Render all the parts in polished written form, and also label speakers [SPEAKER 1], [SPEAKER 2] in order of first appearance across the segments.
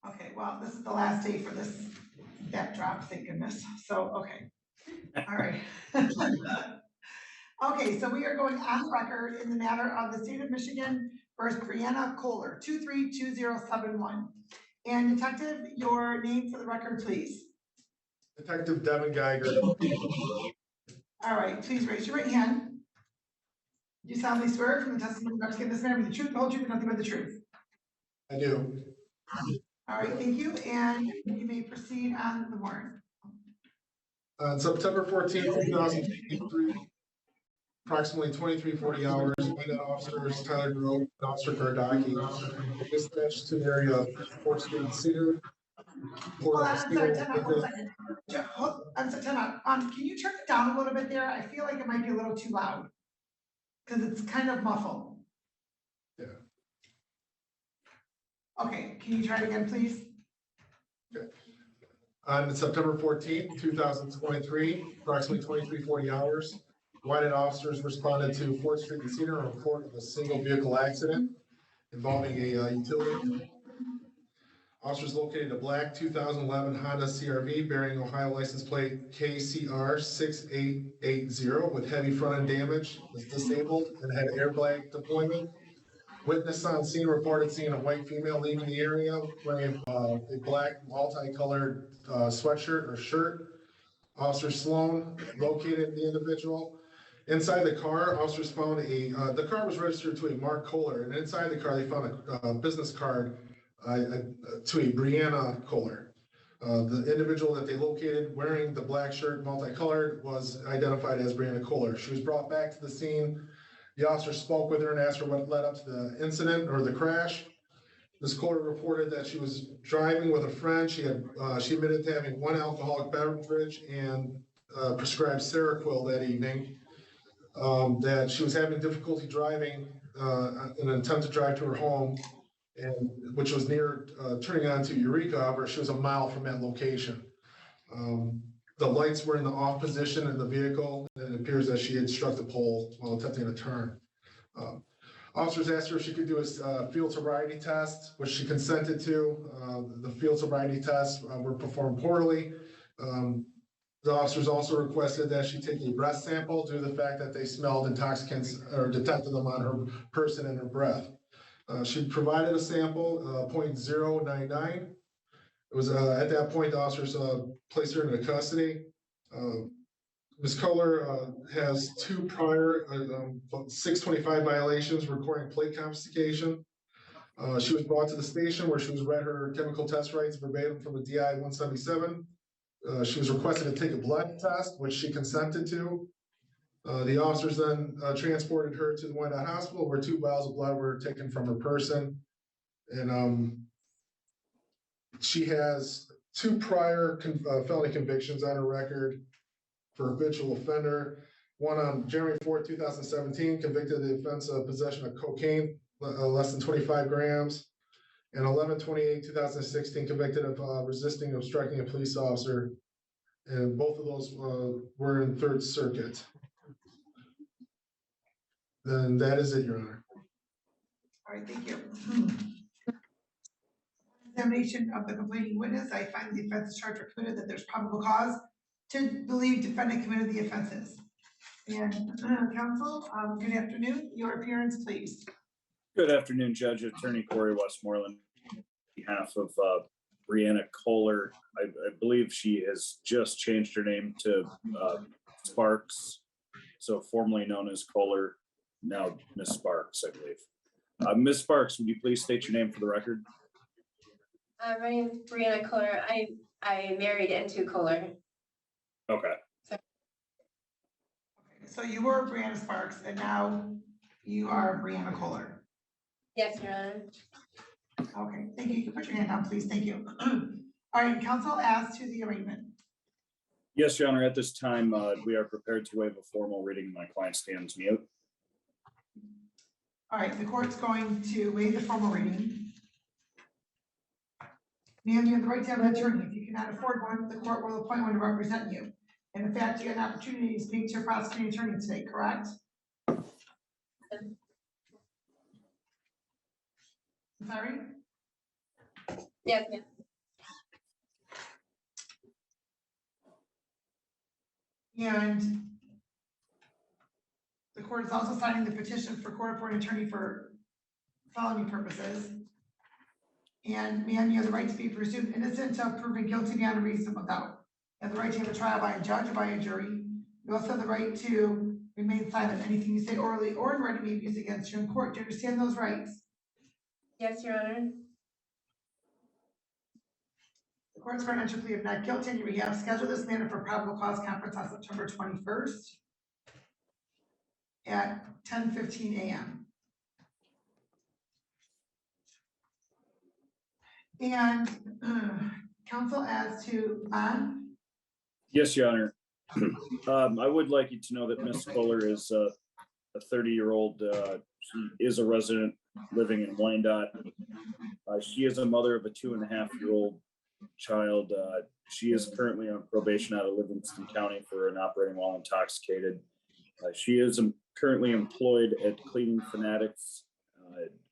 [SPEAKER 1] Okay, well, this is the last day for this backdrop, thank goodness. So, okay. All right. Okay, so we are going on the record in the matter of the state of Michigan versus Brianna Kohler, 232071. And Detective, your name for the record, please.
[SPEAKER 2] Detective Devin Geiger.
[SPEAKER 1] All right, please raise your right hand. You solemnly swear from the testimony you're about to give this matter the truth, the whole truth, and nothing but the truth.
[SPEAKER 2] I do.
[SPEAKER 1] All right, thank you, and you may proceed on the warrant.
[SPEAKER 2] On September 14th, 2023, approximately 2340 hours, White officers Tyler Grove and Officer Murdock dispatched to the area of 4th Street and Cedar.
[SPEAKER 1] Hold on, I'm sorry, time out, 1 second. I'm sorry, time out. Can you turn it down a little bit there? I feel like it might be a little too loud. Because it's kind of muffled.
[SPEAKER 2] Yeah.
[SPEAKER 1] Okay, can you try it again, please?
[SPEAKER 2] Okay. On September 14th, 2023, approximately 2340 hours, White officers responded to 4th Street and Cedar on a report of a single vehicle accident involving a utility. Officers located a black 2011 Honda CRV bearing Ohio license plate KCR 6880 with heavy front end damage, was disabled and had airbag deployment. Witness on scene reported seeing a white female leaving the area wearing a black multicolored sweatshirt or shirt. Officer Sloan located the individual. Inside the car, officers found the car was registered to a Mark Kohler, and inside the car they found a business card to a Brianna Kohler. The individual that they located wearing the black shirt, multicolored, was identified as Brianna Kohler. She was brought back to the scene. The officer spoke with her and asked her what led up to the incident or the crash. Ms. Kohler reported that she was driving with a friend. She admitted to having one alcoholic beverage and prescribed Seroquel that evening. That she was having difficulty driving in an attempt to drive to her home, and which was near turning onto Eureka, where she was a mile from that location. The lights were in the off position in the vehicle, and it appears that she had struck the pole while attempting a turn. Officers asked her if she could do a field sobriety test, which she consented to. The field sobriety tests were performed poorly. The officers also requested that she take a breath sample due to the fact that they smelled intoxicants or detected them on her person and her breath. She provided a sample, 0.099. It was at that point the officers placed her into custody. Ms. Kohler has two prior 625 violations requiring plate confiscation. She was brought to the station where she was read her chemical test rights verbatim from the DI 177. She was requested to take a blood test, which she consented to. The officers then transported her to the Wyandotte Hospital, where 2 vials of blood were taken from her person. And she has 2 prior felony convictions on her record for habitual offender. One on January 4th, 2017, convicted of the offense of possession of cocaine, less than 25 grams. And 11/28/2016, convicted of resisting obstructing a police officer. And both of those were in 3rd Circuit. Then that is it, Your Honor.
[SPEAKER 1] All right, thank you. Examination of the complaining witness, I find the offense charge or committed that there's probable cause to believe defendant committed the offenses. And counsel, good afternoon. Your appearance, please.
[SPEAKER 3] Good afternoon, Judge Attorney Corey Westmoreland. On behalf of Brianna Kohler, I believe she has just changed her name to Sparks, so formerly known as Kohler, now Miss Sparks, I believe. Miss Sparks, would you please state your name for the record?
[SPEAKER 4] My name is Brianna Kohler. I married into Kohler.
[SPEAKER 3] Okay.
[SPEAKER 1] So you were Brianna Sparks, and now you are Brianna Kohler.
[SPEAKER 4] Yes, Your Honor.
[SPEAKER 1] Okay, thank you. You can put your hand down, please. Thank you. All right, counsel, as to the arraignment.
[SPEAKER 3] Yes, Your Honor. At this time, we are prepared to waive a formal reading. My client stands mute.
[SPEAKER 1] All right, the court's going to waive the formal reading. Ma'am, you have the right to have an attorney. If you cannot afford one, the court will appoint one to represent you. And in fact, you had an opportunity to speak to your prosecuting attorney today, correct? Sorry?
[SPEAKER 4] Yes, ma'am.
[SPEAKER 1] And the court is also signing the petition for court-appointed attorney for felony purposes. And ma'am, you have the right to be presumed innocent until proven guilty beyond a reasonable doubt. You have the right to have a trial by a judge or by a jury. You also have the right to remain silent. Anything you say orally or in writing may be used against you in court. Do you understand those rights?
[SPEAKER 4] Yes, Your Honor.
[SPEAKER 1] The court's going to enter plea of not guilty and you have scheduled this matter for probable cause conference on September 21st at 10:15 a.m. And counsel, as to bond,
[SPEAKER 3] Yes, Your Honor. I would like you to know that Miss Kohler is a 30-year-old. She is a resident living in Wyandotte. She is a mother of a 2.5-year-old child. She is currently on probation out of Livingston County for an operating while intoxicated. She is currently employed at Cleaning Fanatics.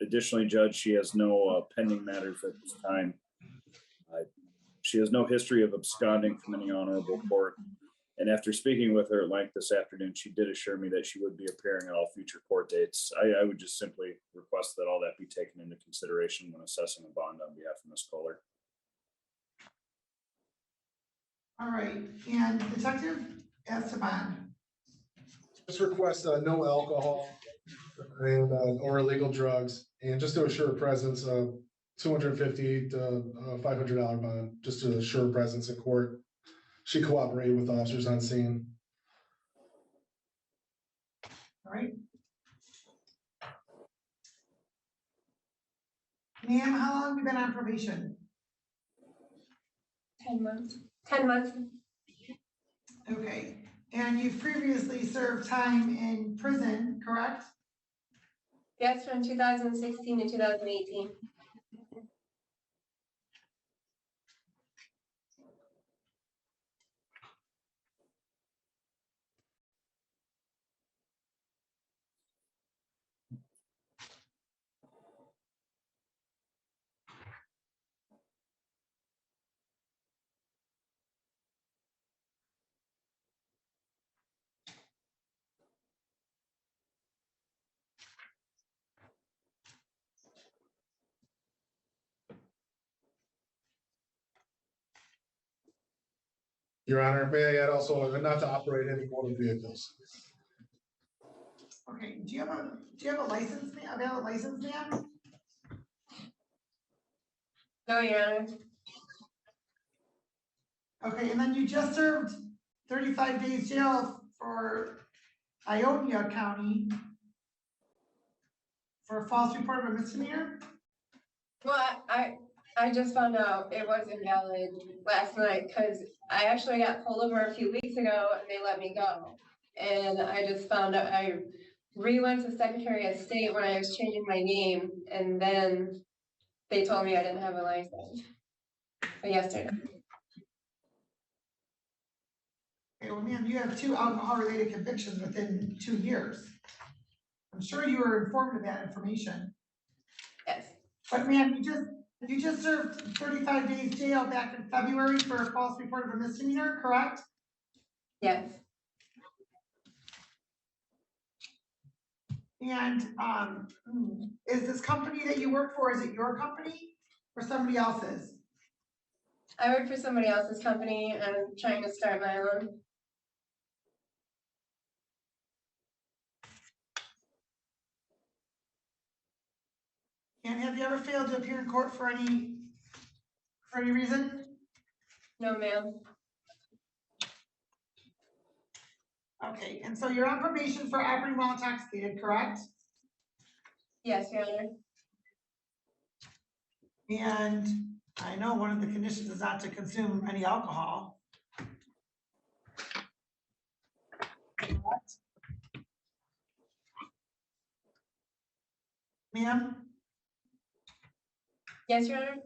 [SPEAKER 3] Additionally, Judge, she has no pending matters at this time. She has no history of absconding from any honorable court. And after speaking with her at length this afternoon, she did assure me that she would be appearing at all future court dates. I would just simply request that all that be taken into consideration when assessing a bond on behalf of Ms. Kohler.
[SPEAKER 1] all right, and detective, as to bond.
[SPEAKER 2] Just request no alcohol and or illegal drugs, and just to assure presence of $250 to $500 bond, just to assure presence in court. She cooperated with officers on scene.
[SPEAKER 1] All right. Ma'am, how long have you been on probation?
[SPEAKER 4] 10 months. 10 months.
[SPEAKER 1] Okay, and you've previously served time in prison, correct?
[SPEAKER 4] Yes, from 2016 to 2018.
[SPEAKER 2] Your Honor, may I add also not to operate any motor vehicles.
[SPEAKER 1] Okay, do you have a license, ma'am? A valid license, ma'am?
[SPEAKER 4] No, Your Honor.
[SPEAKER 1] Okay, and then you just served 35 days jail for Ionia County for a false report of a misdemeanor?
[SPEAKER 4] Well, I just found out it wasn't valid last night because I actually got pulled over a few weeks ago and they let me go. And I just found out I re-went to Secretary of State when I was changing my name and then they told me I didn't have a license yesterday.
[SPEAKER 1] Okay, well, ma'am, you have 2 alcohol-related convictions within 2 years. I'm sure you were informed of that information.
[SPEAKER 4] Yes,
[SPEAKER 1] But ma'am, you just served 35 days jail back in February for a false report of a misdemeanor, correct?
[SPEAKER 4] yes.
[SPEAKER 1] And is this company that you work for, is it your company or somebody else's?
[SPEAKER 4] I work for somebody else's company and I'm trying to start my own.
[SPEAKER 1] And have you ever failed to appear in court for any reason?
[SPEAKER 4] No, ma'am.
[SPEAKER 1] Okay, and so you're on probation for operating while intoxicated, correct?
[SPEAKER 4] Yes, Your Honor.
[SPEAKER 1] And I know one of the conditions is not to consume any alcohol. Correct? Ma'am?
[SPEAKER 4] Yes, Your Honor.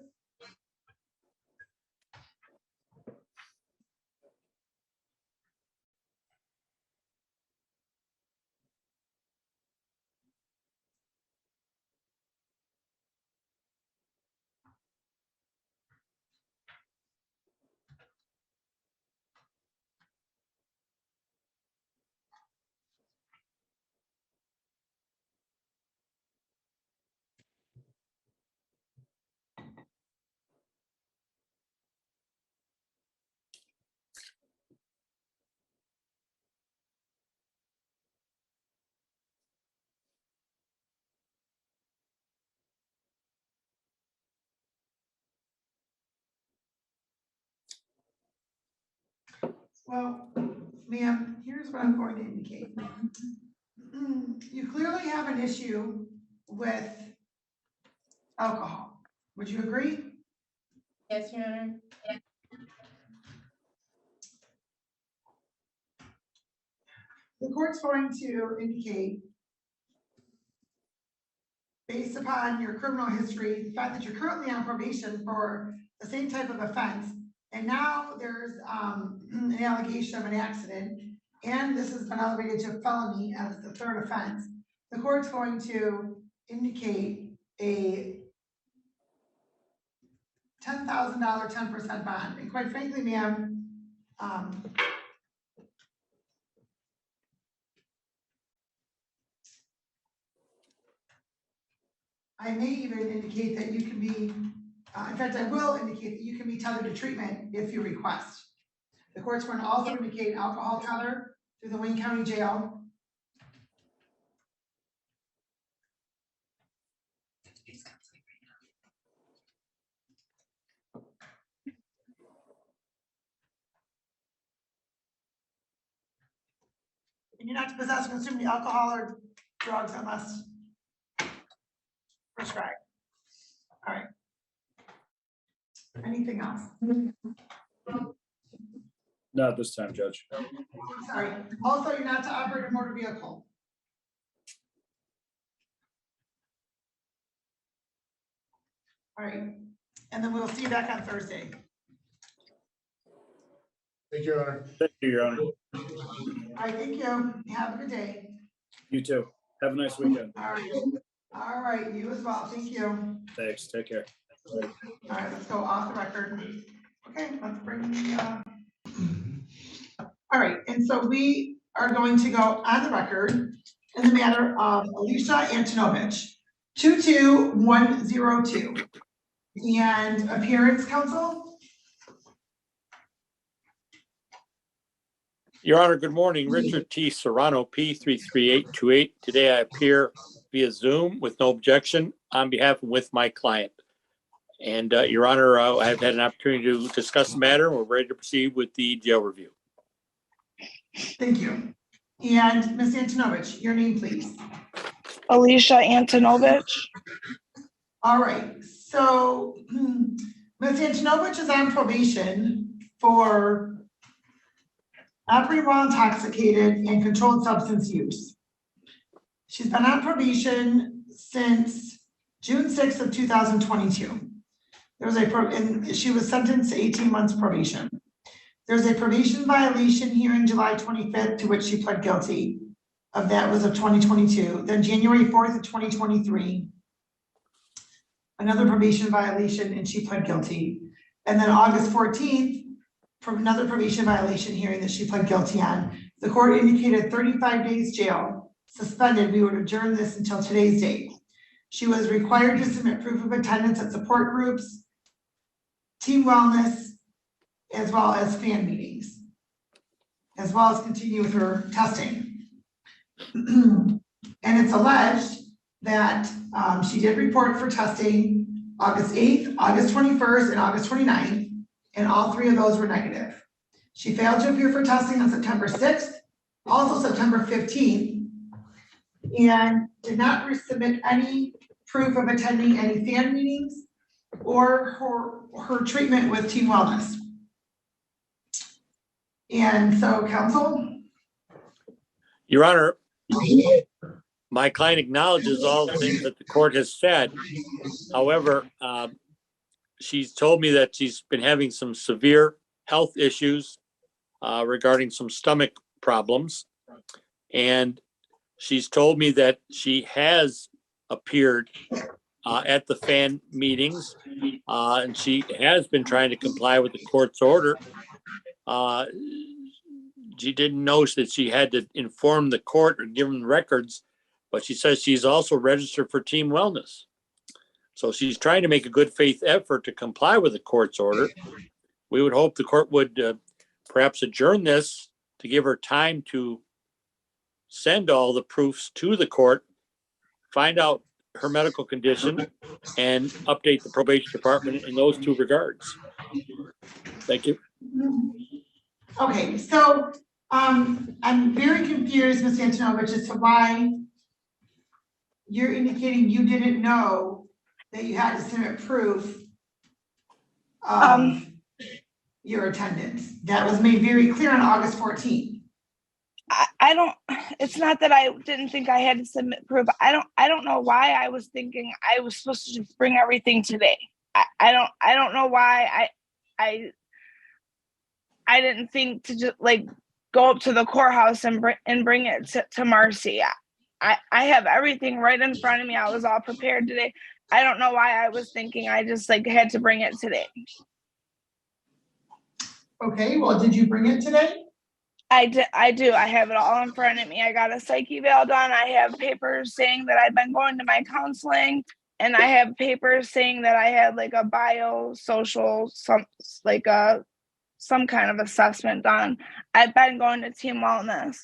[SPEAKER 1] Well, ma'am, here's what I'm going to indicate. You clearly have an issue with alcohol. Would you agree?
[SPEAKER 4] Yes, Your Honor.
[SPEAKER 1] The court's going to indicate, based upon your criminal history, the fact that you're currently on probation for the same type of offense, and now there's an allegation of an accident, and this has been elevated to felony as the third offense. The court's going to indicate a $10,000, 10% bond. And quite frankly, ma'am, I may even indicate that you can be, in fact, I will indicate that you can be tethered to treatment if you request. The court's going to also indicate alcohol tether through the Wayne County Jail. And you're not to possess or consume the alcohol or drugs unless prescribed. All right. Anything else?
[SPEAKER 3] Not this time, Judge.
[SPEAKER 1] Sorry. Also, you're not to operate a motor vehicle. All right. And then we'll see you back on Thursday.
[SPEAKER 2] Thank you, Your Honor.
[SPEAKER 3] Thank you, Your Honor.
[SPEAKER 1] All right, thank you. Have a good day.
[SPEAKER 3] You too. Have a nice weekend.
[SPEAKER 1] All right. All right, you as well. Thank you.
[SPEAKER 3] Thanks. Take care.
[SPEAKER 1] All right, let's go off the record. Okay, let's bring the, all right, and so we are going to go on the record in the matter of Alicia Antanovich, 22102. And appearance, counsel?
[SPEAKER 5] Your Honor, good morning. Richard T. Serrano, P33828. Today I appear via Zoom with no objection on behalf and with my client. And Your Honor, I've had an opportunity to discuss the matter. We're ready to proceed with the jail review.
[SPEAKER 1] Thank you. And Ms. Antanovich, your name, please.
[SPEAKER 6] Alicia Antanovich.
[SPEAKER 1] All right, so Ms. Antanovich is on probation for operating while intoxicated and controlled substance use. She's been on probation since June 6th of 2022. And she was sentenced to 18 months probation. There's a probation violation here in July 25th to which she pled guilty. Of that was of 2022. Then January 4th of 2023, another probation violation and she pled guilty. And then August 14th, from another probation violation hearing that she pled guilty on. The court indicated 35 days jail, suspended. We would adjourn this until today's date. She was required to submit proof of attendance at support groups, team wellness, as well as fan meetings, as well as continue with her testing. And it's alleged that she did report for testing August 8th, August 21st, and August 29th, and all three of those were negative. She failed to appear for testing on September 6th, also September 15th, and did not resubmit any proof of attending any fan meetings or her treatment with Team Wellness. And so, counsel?
[SPEAKER 5] Your Honor, my client acknowledges all the things that the court has said. However, she's told me that she's been having some severe health issues regarding some stomach problems. And she's told me that she has appeared at the fan meetings and she has been trying to comply with the court's order. She didn't know that she had to inform the court or give them records, but she says she's also registered for Team Wellness. So she's trying to make a good faith effort to comply with the court's order. We would hope the court would perhaps adjourn this to give her time to send all the proofs to the court, find out her medical condition, and update the probation department in those two regards. Thank you.
[SPEAKER 1] Okay, so, I'm very confused, Ms. Antonovich, as to why you're indicating you didn't know that you had to submit proof of your attendance. That was made very clear on August 14th.
[SPEAKER 6] I don't, it's not that I didn't think I had to submit proof. I don't know why I was thinking I was supposed to just bring everything today. I don't know why I didn't think to just like go up to the courthouse and bring it to Marcy. I have everything right in front of me. I was all prepared today. I don't know why I was thinking I just like had to bring it today.
[SPEAKER 1] Okay, well, did you bring it today?
[SPEAKER 6] I do. I have it all in front of me. I got a psych eval done. I have papers saying that I've been going to my counseling, and I have papers saying that I had like a biosocial, some kind of assessment done. I've been going to team wellness.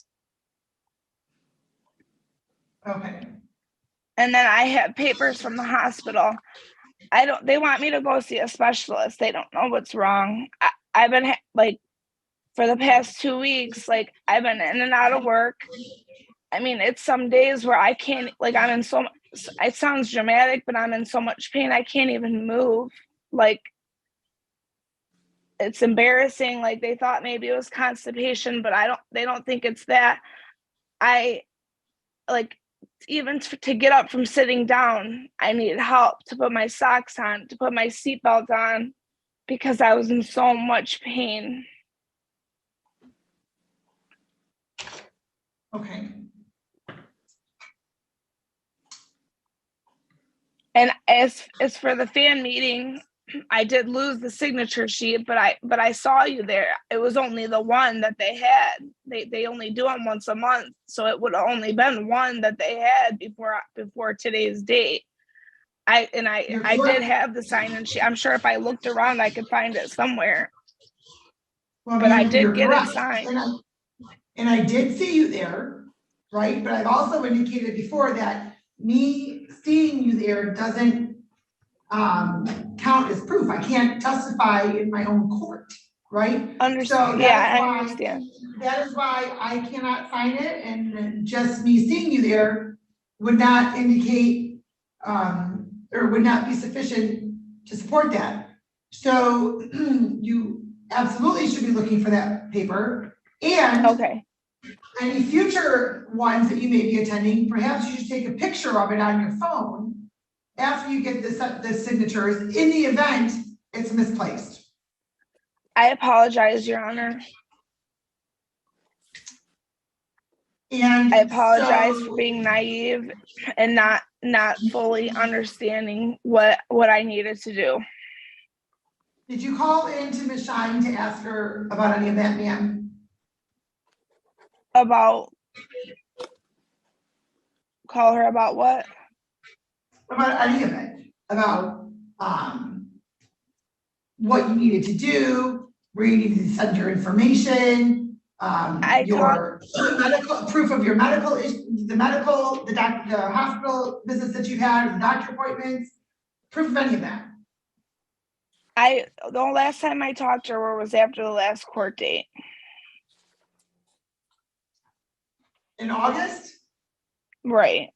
[SPEAKER 1] Okay,
[SPEAKER 6] And then I have papers from the hospital. They want me to go see a specialist. They don't know what's wrong. I've been like, for the past 2 weeks, like I've been in and out of work. I mean, it's some days where I can't, like I'm in so much, it sounds dramatic, but I'm in so much pain, I can't even move. Like, it's embarrassing. Like they thought maybe it was constipation, but they don't think it's that. I like, even to get up from sitting down, I needed help to put my socks on, to put my seatbelt on, because I was in so much pain.
[SPEAKER 1] okay.
[SPEAKER 6] And as for the fan meeting, I did lose the signature sheet, but I saw you there. It was only the one that they had. They only do them once a month, so it would have only been one that they had before today's date. I did have the sign-in sheet. I'm sure if I looked around, I could find it somewhere.
[SPEAKER 1] Well,
[SPEAKER 6] But I
[SPEAKER 1] ma'am,
[SPEAKER 6] did
[SPEAKER 1] you're
[SPEAKER 6] get it
[SPEAKER 1] correct.
[SPEAKER 6] signed.
[SPEAKER 1] And I did see you there, right? But I've also indicated before that me seeing you there doesn't count as proof. I can't testify in my own court, right? So
[SPEAKER 6] Yeah, I understand.
[SPEAKER 1] that is why I cannot sign it, and just me seeing you there would not indicate or would not be sufficient to support that. So you absolutely should be looking for that paper. And
[SPEAKER 6] Okay.
[SPEAKER 1] any future ones that you may be attending, perhaps you should take a picture of it on your phone after you get the signatures, in the event it's misplaced.
[SPEAKER 6] I apologize, Your Honor.
[SPEAKER 1] And
[SPEAKER 6] I apologize
[SPEAKER 1] so,
[SPEAKER 6] for being naive and not fully understanding what I needed to do.
[SPEAKER 1] did you call in to Ms. Shine to ask her about any of that, ma'am?
[SPEAKER 6] Call her about what?
[SPEAKER 1] About any of it, about what you needed to do, where you needed to send your information, your medical proof of your medical, the hospital visits that you had, the doctor appointments, proof of any of that.
[SPEAKER 6] The last time I talked to her was after the last court date.
[SPEAKER 1] In August?
[SPEAKER 6] Right.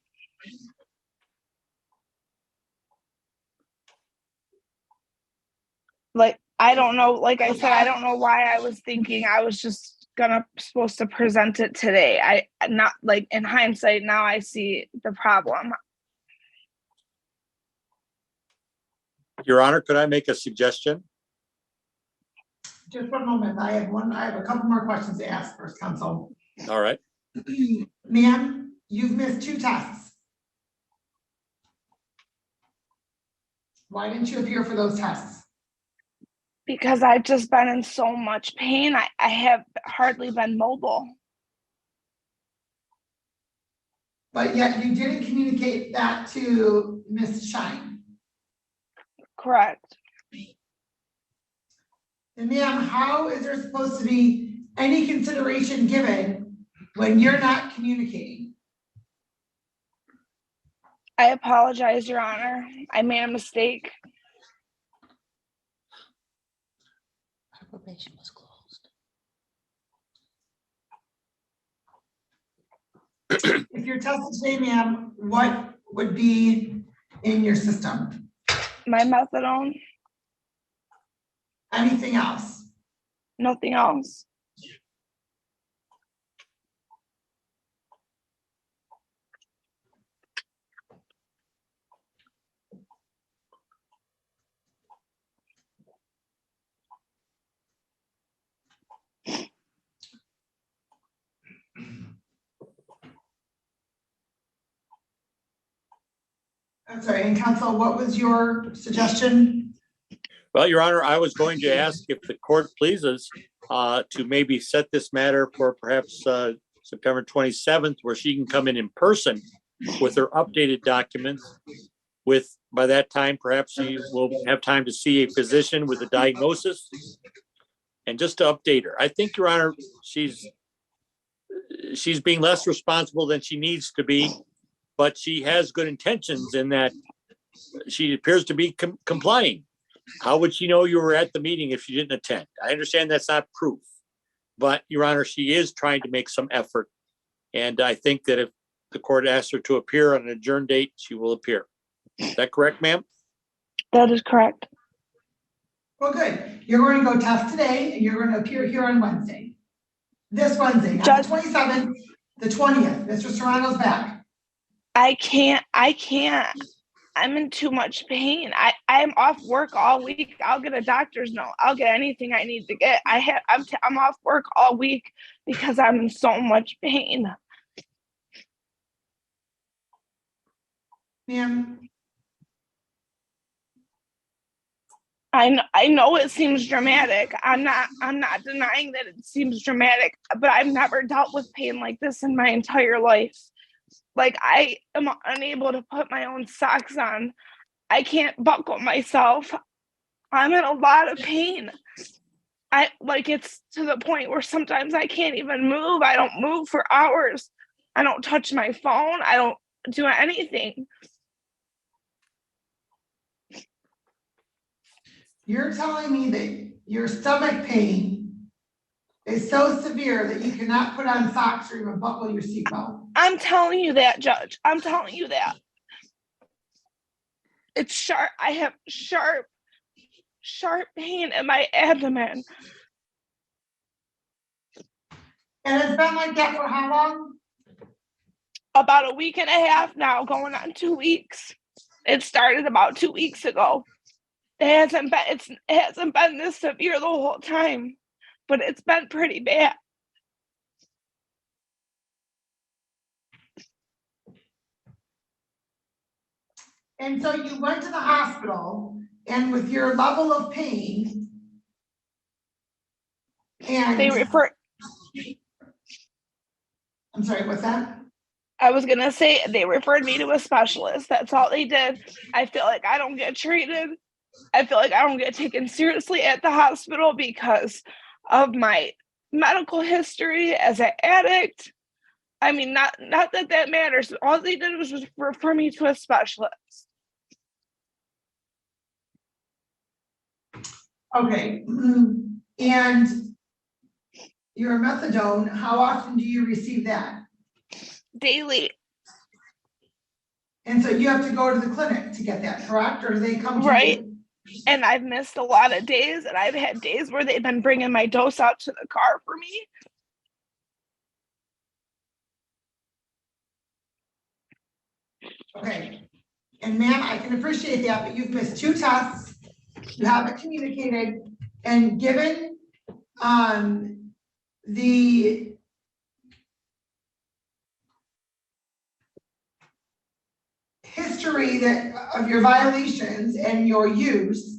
[SPEAKER 6] Like, I don't know, like I said, I don't know why I was thinking I was just supposed to present it today. Not like in hindsight, now I see the problem.
[SPEAKER 5] Your Honor, could I make a suggestion?
[SPEAKER 1] Just one moment, I have a couple more questions to ask first, counsel.
[SPEAKER 5] All right.
[SPEAKER 1] Ma'am, you've missed 2 tests. Why didn't you appear for those tests?
[SPEAKER 6] Because I've just been in so much pain. I have hardly been mobile.
[SPEAKER 1] But yet you didn't communicate that to Ms. Shine.
[SPEAKER 6] Correct.
[SPEAKER 1] And ma'am, how is there supposed to be any consideration given when you're not communicating?
[SPEAKER 6] I apologize, Your Honor. I made a mistake.
[SPEAKER 7] Probation was closed.
[SPEAKER 1] If you're tested today, ma'am, what would be in your system?
[SPEAKER 6] My methadone,
[SPEAKER 1] Anything else?
[SPEAKER 6] nothing else.
[SPEAKER 1] I'm sorry, and counsel, what was your suggestion?
[SPEAKER 5] Well, Your Honor, I was going to ask if the court pleases to maybe set this matter for perhaps September 27th, where she can come in person with her updated documents. With, by that time, perhaps she will have time to see a physician with a diagnosis and just to update her. I think, Your Honor, she's being less responsible than she needs to be, but she has good intentions in that she appears to be complying. How would she know you were at the meeting if she didn't attend? I understand that's not proof, but Your Honor, she is trying to make some effort. And I think that if the court asks her to appear on an adjourned date, she will appear. Is that correct, ma'am?
[SPEAKER 6] That is correct.
[SPEAKER 1] Well, good. You're going to go test today and you're going to appear here on Wednesday. This Wednesday, not
[SPEAKER 6] Judge-
[SPEAKER 1] the 27th, the 20th. Mr. Serrano's back.
[SPEAKER 6] I can't. I'm in too much pain. I'm off work all week. I'll get a doctor's note. I'll get anything I need to get. I'm off work all week because I'm in so much pain.
[SPEAKER 1] Ma'am,
[SPEAKER 6] I know it seems dramatic. I'm not denying that it seems dramatic, but I've never dealt with pain like this in my entire life. Like, I am unable to put my own socks on. I can't buckle myself. I'm in a lot of pain. It's to the point where sometimes I can't even move. I don't move for hours. I don't touch my phone. I don't do anything.
[SPEAKER 1] you're telling me that your stomach pain is so severe that you cannot put on socks or even buckle your seatbelt.
[SPEAKER 6] I'm telling you that, Judge. I'm telling you that. It's sharp. I have sharp pain in my abdomen.
[SPEAKER 1] And it's been like that for how long?
[SPEAKER 6] About a week and a half now, going on 2 weeks. It started about 2 weeks ago. It hasn't been this severe the whole time, but it's been pretty bad.
[SPEAKER 1] And so you went to the hospital and with your level of pain and
[SPEAKER 6] They refer.
[SPEAKER 1] I'm sorry, what's that?
[SPEAKER 6] I was gonna say they referred me to a specialist. That's all they did. I feel like I don't get treated. I feel like I don't get taken seriously at the hospital because of my medical history as an addict. I mean, not that matters. All they did was just refer me to a specialist.
[SPEAKER 1] Okay. And your methadone, how often do you receive that?
[SPEAKER 6] Daily.
[SPEAKER 1] And so you have to go to the clinic to get that, correct? Or do they come to
[SPEAKER 6] Right.
[SPEAKER 1] you?
[SPEAKER 6] And I've missed a lot of days, and I've had days where they've been bringing my dose out to the car for me.
[SPEAKER 1] Okay. And ma'am, I can appreciate that, but you've missed 2 tests. You haven't communicated. And given the history of your violations and your use,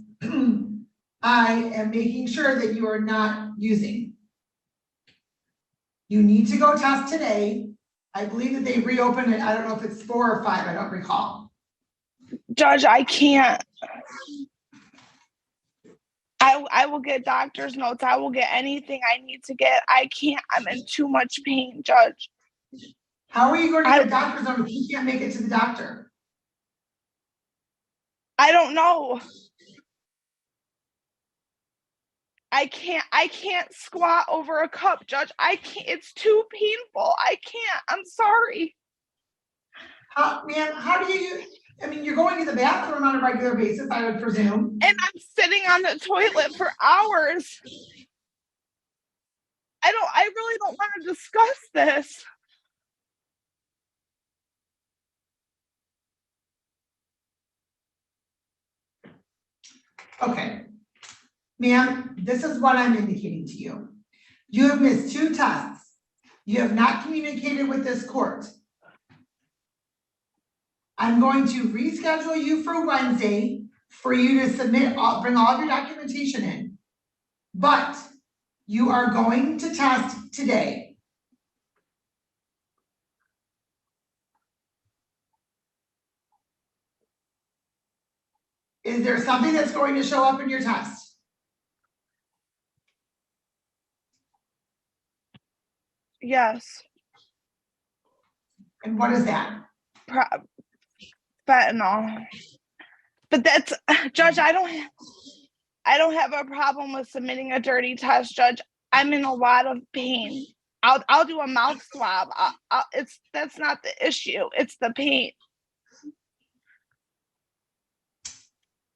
[SPEAKER 1] I am making sure that you are not using. You need to go test today. I believe that they reopened it. I don't know if it's 4 or 5. I don't recall.
[SPEAKER 6] Judge, I can't. I will get doctor's notes. I will get anything I need to get. I can't. I'm in too much pain, Judge.
[SPEAKER 1] How are you going to get a doctor's note if you can't make it to the doctor?
[SPEAKER 6] I don't know. I can't squat over a cup, Judge. I can't, it's too painful. I can't, I'm sorry.
[SPEAKER 1] Ma'am, how do you, I mean, you're going to the bathroom on a regular basis, I would presume.
[SPEAKER 6] And I'm sitting on the toilet for hours. I really don't want to discuss this.
[SPEAKER 1] Okay. Ma'am, this is what I'm indicating to you. You have missed 2 tests. You have not communicated with this court. I'm going to reschedule you for Wednesday for you to submit, bring all of your documentation in. But you are going to test today. Is there something that's going to show up in your test?
[SPEAKER 6] Yes.
[SPEAKER 1] And what is that?
[SPEAKER 6] Fentanyl. But that's, Judge, I don't have a problem with submitting a dirty test, Judge. I'm in a lot of pain. I'll do a mouth swab. That's not the issue. It's the pain.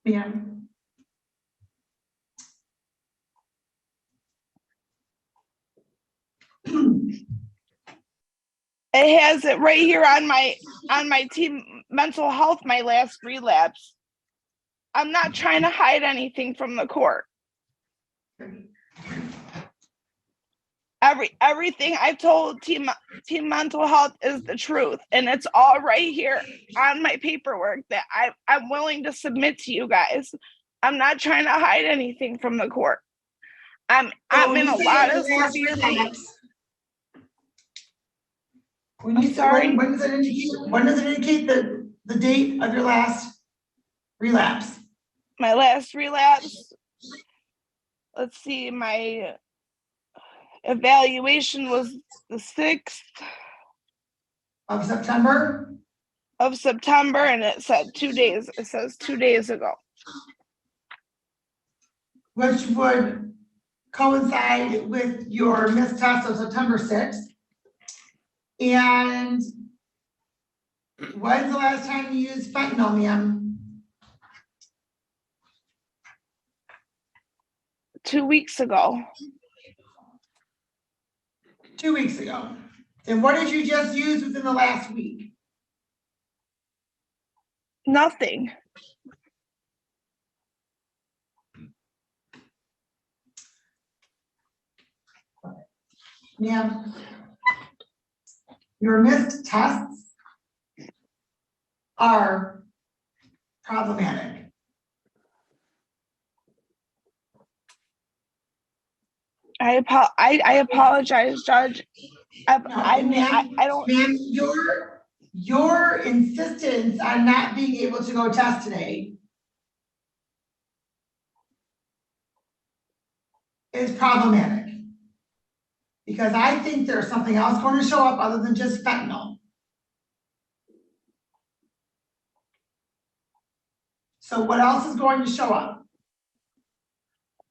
[SPEAKER 1] Ma'am.
[SPEAKER 6] It has it right here on my team mental health, my last relapse. I'm not trying to hide anything from the court. Everything I've told team mental health is the truth, and it's all right here on my paperwork that I'm willing to submit to you guys. I'm not trying to hide anything from the court. I'm in a lot of severe pain.
[SPEAKER 1] When you
[SPEAKER 6] I'm sorry.
[SPEAKER 1] when does it indicate the date of your last relapse?
[SPEAKER 6] My last relapse, let's see, my evaluation was the 6th
[SPEAKER 1] Of September?
[SPEAKER 6] of September, and it said 2 days. It says 2 days ago.
[SPEAKER 1] Which would coincide with your missed test of September 6th. And when's the last time you used fentanyl, ma'am?
[SPEAKER 6] 2 weeks ago.
[SPEAKER 1] 2 weeks ago. And what did you just use within the last week?
[SPEAKER 6] Nothing.
[SPEAKER 1] Ma'am, your missed tests are problematic.
[SPEAKER 6] I apologize, Judge. I don't.
[SPEAKER 1] Ma'am, your insistence on not being able to go test today is problematic. Because I think there's something else going to show up other than just fentanyl. So what else is going to show up?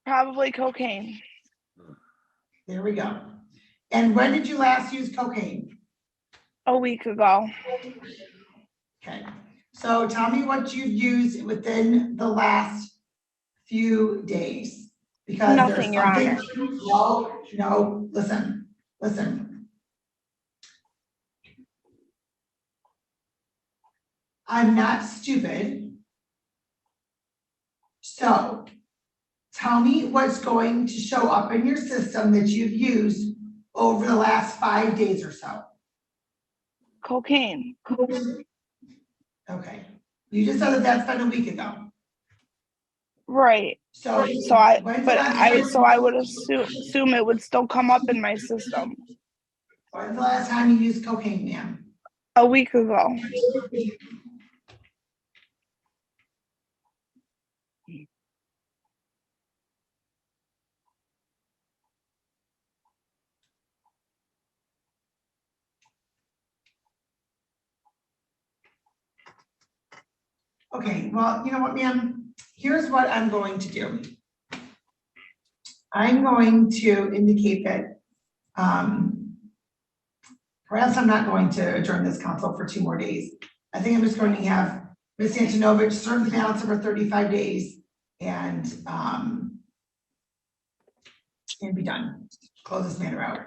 [SPEAKER 6] Probably cocaine.
[SPEAKER 1] There we go. And when did you last use cocaine?
[SPEAKER 6] A week ago.
[SPEAKER 1] Okay, so tell me what you've used within the last few days. Because
[SPEAKER 6] nothing, Your Honor.
[SPEAKER 1] No, listen. I'm not stupid. So tell me what's going to show up in your system that you've used over the last 5 days or so.
[SPEAKER 6] Cocaine.
[SPEAKER 1] Okay, you just said that that's been a week ago.
[SPEAKER 6] Right.
[SPEAKER 1] So
[SPEAKER 6] I would assume it would still come up in my system.
[SPEAKER 1] When's the last time you used cocaine, ma'am?
[SPEAKER 6] A week ago.
[SPEAKER 1] Okay, well, you know what, ma'am? Here's what I'm going to do. I'm going to indicate that, or else I'm not going to adjourn this council for 2 more days. I think I'm just going to have Ms. Antanovich serve the balance of her 35 days and be done. Close this matter out.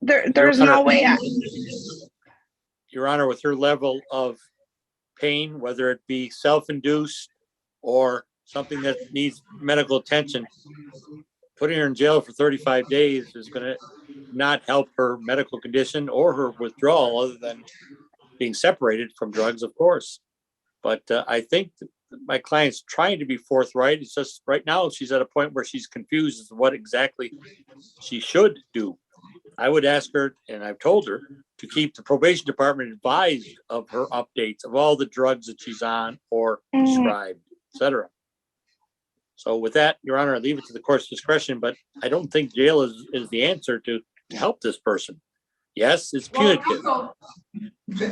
[SPEAKER 6] There's no way.
[SPEAKER 5] Your Honor, with her level of pain, whether it be self-induced or something that needs medical attention, putting her in jail for 35 days is going to not help her medical condition or her withdrawal, other than being separated from drugs, of course. But I think my client's trying to be forthright. It's just right now she's at a point where she's confused as to what exactly she should do. I would ask her, and I've told her, to keep the probation department advised of her updates of all the drugs that she's on or prescribed, etc. So with that, Your Honor, I leave it to the court's discretion, but I don't think jail is the answer to help this person. Yes, it's punitive.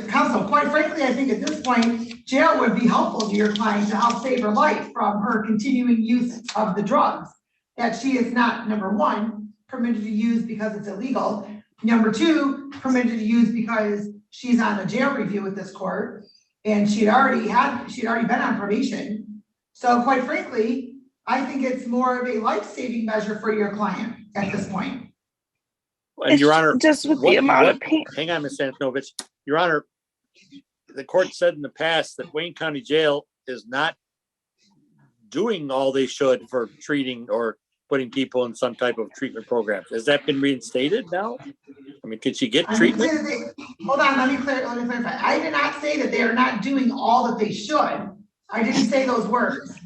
[SPEAKER 1] Counsel, quite frankly, I think at this point, jail would be helpful to your client to help save her life from her continuing use of the drugs that she is not, number one, permitted to use because it's illegal. Number two, permitted to use because she's on a jail review with this court, and she'd already been on probation. So quite frankly, I think it's more of a life-saving measure for your client at this point.
[SPEAKER 5] And Your Honor,
[SPEAKER 6] just with the amount of pain.
[SPEAKER 5] Hang on, Ms. Antanovich. Your Honor, the court said in the past that Wayne County Jail is not doing all they should for treating or putting people in some type of treatment program. Has that been reinstated now? I mean, could she get treatment?
[SPEAKER 1] Hold on, let me clarify. I did not say that they are not doing all that they should. I didn't say those words.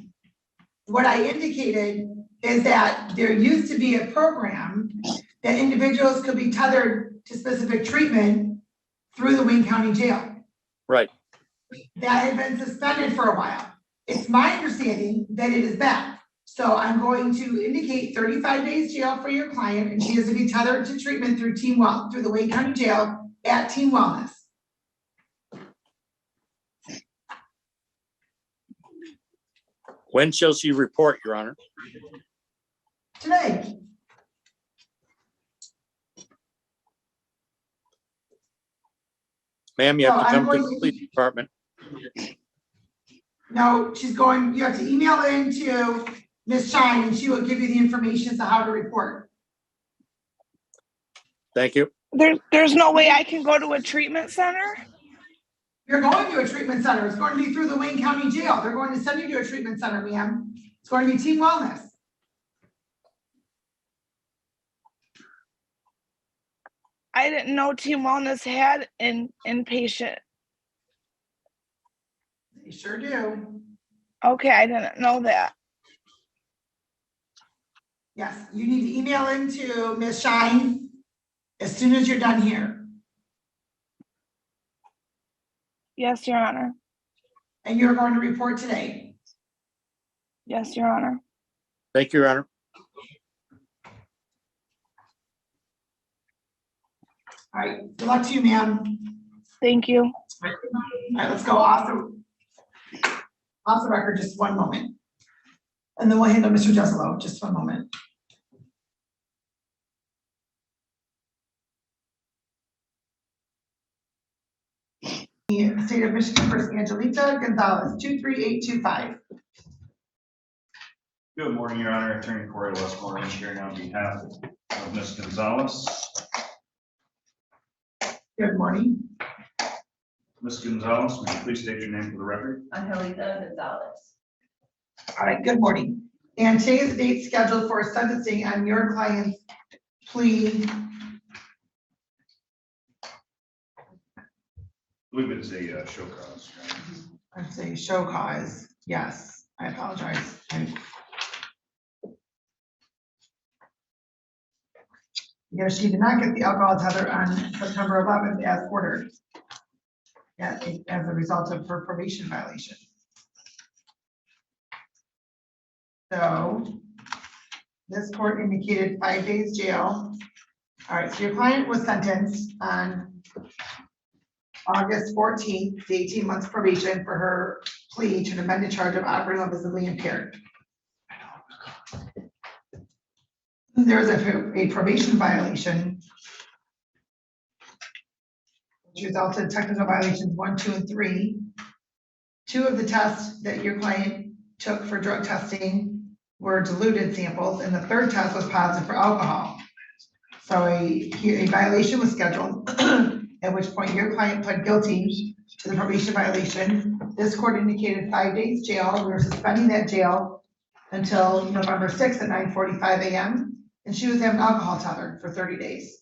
[SPEAKER 1] What I indicated is that there used to be a program that individuals could be tethered to specific treatment through the Wayne County Jail.
[SPEAKER 5] Right.
[SPEAKER 1] That had been suspended for a while. It's my understanding that it is back. So I'm going to indicate 35 days jail for your client, and she is to be tethered to treatment through through the Wayne County Jail at Team Wellness.
[SPEAKER 5] When shall she report, Your Honor?
[SPEAKER 1] Today.
[SPEAKER 5] Ma'am, you have to
[SPEAKER 1] I'm
[SPEAKER 5] come to
[SPEAKER 1] going
[SPEAKER 5] the police department.
[SPEAKER 1] No, you have to email in to Ms. Shine, and she will give you the information as to how to report.
[SPEAKER 5] Thank you.
[SPEAKER 6] There's no way I can go to a treatment center.
[SPEAKER 1] You're going to a treatment center. It's going to be through the Wayne County Jail. They're going to send you to a treatment center, ma'am. It's going to be Team Wellness.
[SPEAKER 6] I didn't know Team Wellness had an inpatient.
[SPEAKER 1] They sure do.
[SPEAKER 6] Okay, I didn't know that.
[SPEAKER 1] Yes, you need to email into Ms. Shine as soon as you're done here.
[SPEAKER 6] Yes, Your Honor.
[SPEAKER 1] And you're going to report today.
[SPEAKER 6] Yes, Your Honor.
[SPEAKER 5] Thank you, Your Honor.
[SPEAKER 1] All right, good luck to you, ma'am.
[SPEAKER 6] Thank you.
[SPEAKER 1] All right, let's go off the record, just one moment. And then we'll handle Mr. Jesolo, just one moment. The State of Michigan versus Angelita, Gonzalez, 23825.
[SPEAKER 7] Good morning, Your Honor. Attorney Corey Westmoreland here on behalf of Ms. Gonzalez.
[SPEAKER 1] Good morning.
[SPEAKER 7] Ms. Gonzalez, would you please state your name for the record?
[SPEAKER 4] Angelita Gonzalez.
[SPEAKER 1] All right, good morning. And today is the date scheduled for sentencing on your client's plea.
[SPEAKER 7] I believe it's a show cause.
[SPEAKER 1] I'd say show cause. Yes, I apologize. Yes, she did not get the alcohol tether on September 11th as ordered. Yeah, as a result of her probation violation. So this court indicated 5 days jail. All right, so your client was sentenced on August 14th to 18 months probation for her plea to an amended charge of operating while visibly impaired. there was a probation violation, which resulted in technical violations 1, 2, and 3. 2 of the tests that your client took for drug testing were diluted samples, and the 3rd test was positive for alcohol. So a violation was scheduled, at which point your client pled guilty to the probation violation. This court indicated 5 days jail. We were suspending that jail until November 6th at 9:45 a.m. And she was having alcohol tether for 30 days.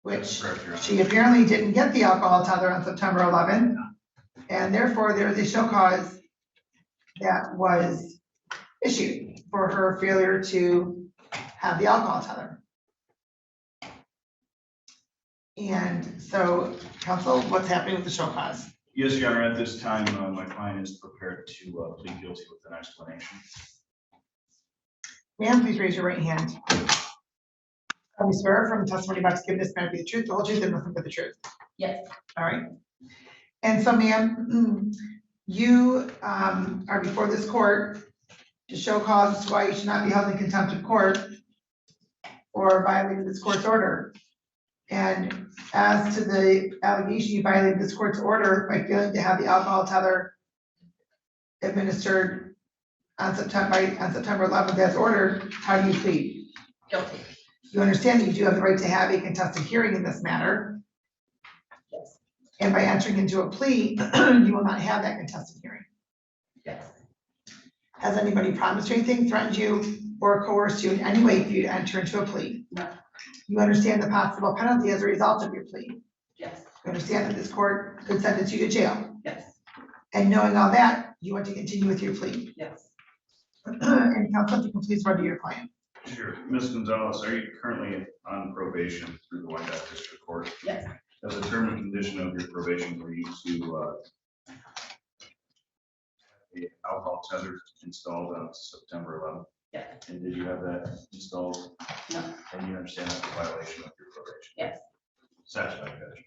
[SPEAKER 1] Which she apparently didn't get the alcohol tether on September 11th. And therefore there was a show cause that was issued for her failure to have the alcohol tether. And so, counsel, what's happening with the show cause?
[SPEAKER 7] Yes, Your Honor, at this time, my client is prepared to plead guilty with an explanation.
[SPEAKER 1] Ma'am, please raise your right hand. I swear from the testimony about to give this matter be the truth, the whole truth, and nothing but the truth.
[SPEAKER 8] Yes.
[SPEAKER 1] All right. And so, ma'am, you are before this court to show cause as to why you should not be held in contempt of court or violating this court's order. And as to the allegation you violated this court's order by failing to have the alcohol tether administered on September 11th as ordered, how do you plead?
[SPEAKER 8] Guilty.
[SPEAKER 1] You understand that you do have the right to have a contested hearing in this matter.
[SPEAKER 8] Yes.
[SPEAKER 1] And by entering into a plea, you will not have that contested hearing.
[SPEAKER 8] Yes.
[SPEAKER 1] Has anybody promised you anything, threatened you, or coerced you in any way for you to enter into a plea?
[SPEAKER 8] No.
[SPEAKER 1] You understand the possible penalty as a result of your plea.
[SPEAKER 8] Yes.
[SPEAKER 1] You understand that this court could sentence you to jail.
[SPEAKER 8] Yes.
[SPEAKER 1] And knowing all that, you want to continue with your plea.
[SPEAKER 8] Yes.
[SPEAKER 1] And counsel, if you can please run to your client.
[SPEAKER 7] Sure. Ms. Gonzalez, are you currently on probation through the Wyandotte District Court?
[SPEAKER 8] Yes.
[SPEAKER 7] As a term and condition of your probation, were you to the alcohol tether installed on September 11th?
[SPEAKER 8] Yes.
[SPEAKER 7] And did you have that installed?
[SPEAKER 8] No.
[SPEAKER 7] And you understand that's a violation of your probation?
[SPEAKER 8] Yes.
[SPEAKER 7] Satisfied, Judge.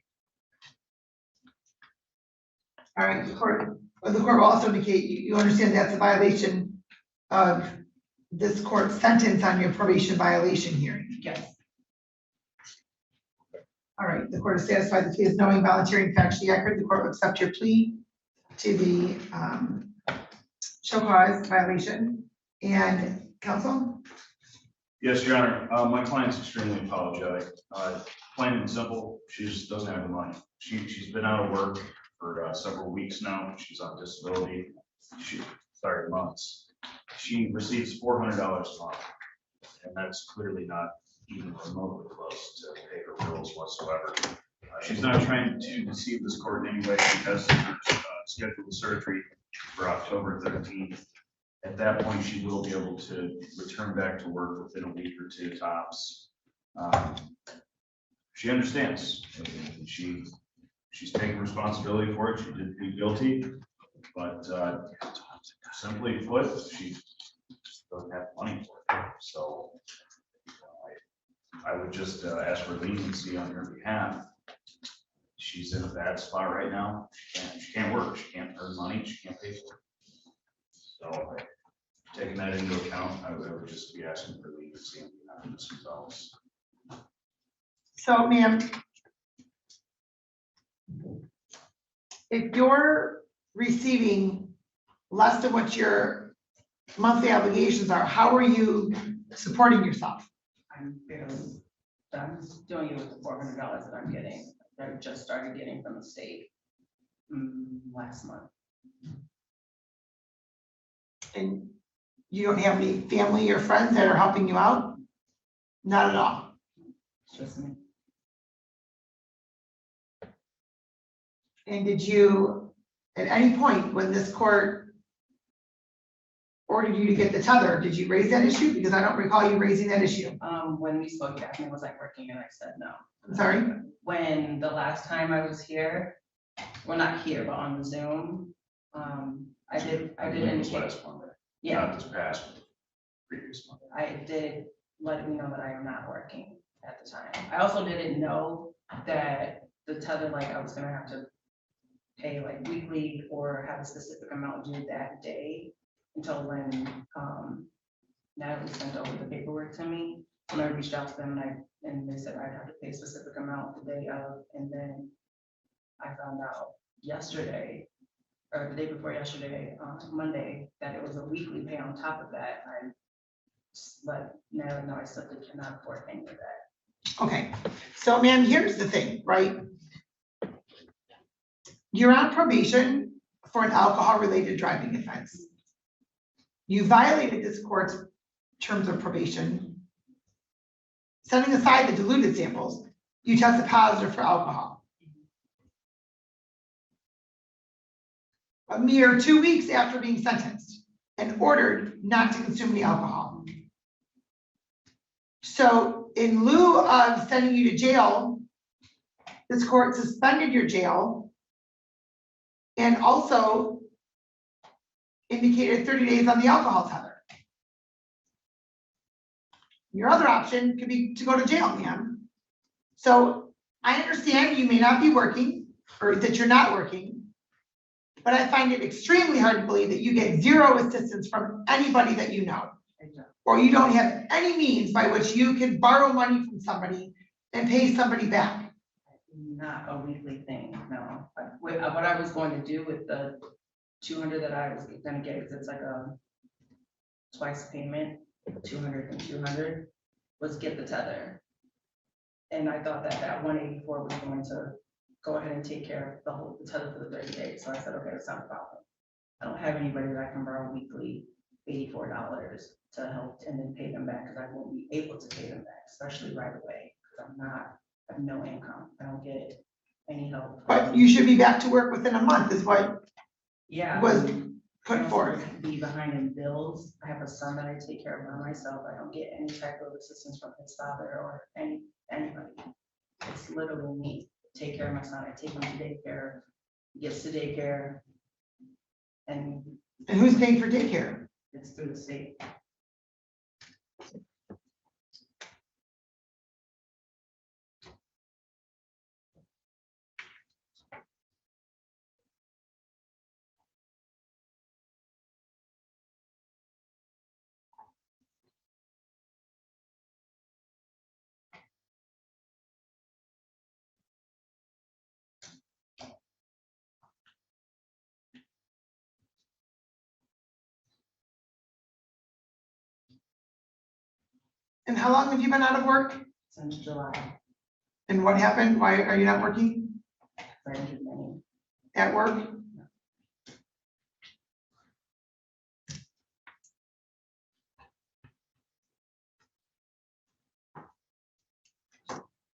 [SPEAKER 1] All right, the court will also indicate you understand that's a violation of this court's sentence on your probation violation hearing.
[SPEAKER 8] Yes.
[SPEAKER 1] All right, the court is satisfied the plea is knowing, voluntary, and factually accurate. The court will accept your plea to the show cause violation. And counsel?
[SPEAKER 7] Yes, Your Honor. My client's extremely apologetic. Plain and simple, she just doesn't have the money. She's been out of work for several weeks now. She's on disability. Months. She receives $400 a month, and that's clearly not even remotely close to pay her bills whatsoever. She's not trying to deceive this court in any way because her scheduled surgery for October 13th. At that point, she will be able to return back to work within a week or two tops. She understands, and she's taking responsibility for it. She did plead guilty, but simply put, she just doesn't have money for it. So I would just ask for leniency on her behalf. She's in a bad spot right now. She can't work. She can't earn money. She can't pay for it. So taking that into account, I would just be asking for leniency on Ms. Gonzalez.
[SPEAKER 1] So, ma'am, if you're receiving less than what your monthly obligations are, how are you supporting yourself?
[SPEAKER 8] I'm doing it with the $400 that I'm getting, that I just started getting from the state last month.
[SPEAKER 1] And you don't have any family or friends that are helping you out? Not at all.
[SPEAKER 8] It's just me.
[SPEAKER 1] And did you, at any point when this court ordered you to get the tether, did you raise that issue? Because I don't recall you raising that issue.
[SPEAKER 8] When we spoke, Daphne wasn't working and I said no.
[SPEAKER 1] I'm sorry?
[SPEAKER 8] When the last time I was here, well, not here, but on Zoom, I did indicate.
[SPEAKER 7] Last Monday.
[SPEAKER 8] Yeah,
[SPEAKER 7] Not this past, but previous Monday.
[SPEAKER 8] I did let me know that I am not working at the time. I also didn't know that the tether, like I was gonna have to pay like weekly or have a specific amount due that day until when Natalie sent over the paperwork to me. When I reached out to them and they said I'd have to pay a specific amount the day of, and then I found out yesterday, or the day before yesterday, Monday, that it was a weekly pay on top of that. I just let Natalie know I simply cannot afford any of that.
[SPEAKER 1] Okay, so ma'am, here's the thing, right? You're on probation for an alcohol-related driving offense. You violated this court's terms of probation. Setting aside the diluted samples, you tested positive for alcohol. A mere 2 weeks after being sentenced and ordered not to consume any alcohol. So in lieu of sending you to jail, this court suspended your jail and also indicated 30 days on the alcohol tether. Your other option could be to go to jail, ma'am. So I understand you may not be working or that you're not working, but I find it extremely hard to believe that you get zero assistance from anybody that you know. Or you don't have any means by which you can borrow money from somebody and pay somebody back.
[SPEAKER 8] Not a weekly thing, no. What I was going to do with the 200 that I was gonna get, because it's like a twice payment, 200 and 200, was get the tether. And I thought that 184 was going to go ahead and take care of the tether for the 30 days. So I said, okay, that's not a problem. I don't have anybody that I can borrow weekly $84 to help and then pay them back, because I won't be able to pay them back, especially right away, because I have no income. I don't get any help.
[SPEAKER 1] But you should be back to work within a month is what
[SPEAKER 8] Yeah.
[SPEAKER 1] was
[SPEAKER 8] I
[SPEAKER 1] put
[SPEAKER 8] also
[SPEAKER 1] forth.
[SPEAKER 8] be behind in bills. I have a son that I take care of by myself. I don't get any type of assistance from his father or anybody. It's literally me. Take care of my son. I take him to daycare. He gets to daycare. And
[SPEAKER 1] And who's paying for daycare?
[SPEAKER 8] it's through the state.
[SPEAKER 1] And how long have you been out of work?
[SPEAKER 8] Since July.
[SPEAKER 1] And what happened? Why are you not working
[SPEAKER 8] I injured my knee.
[SPEAKER 1] at work?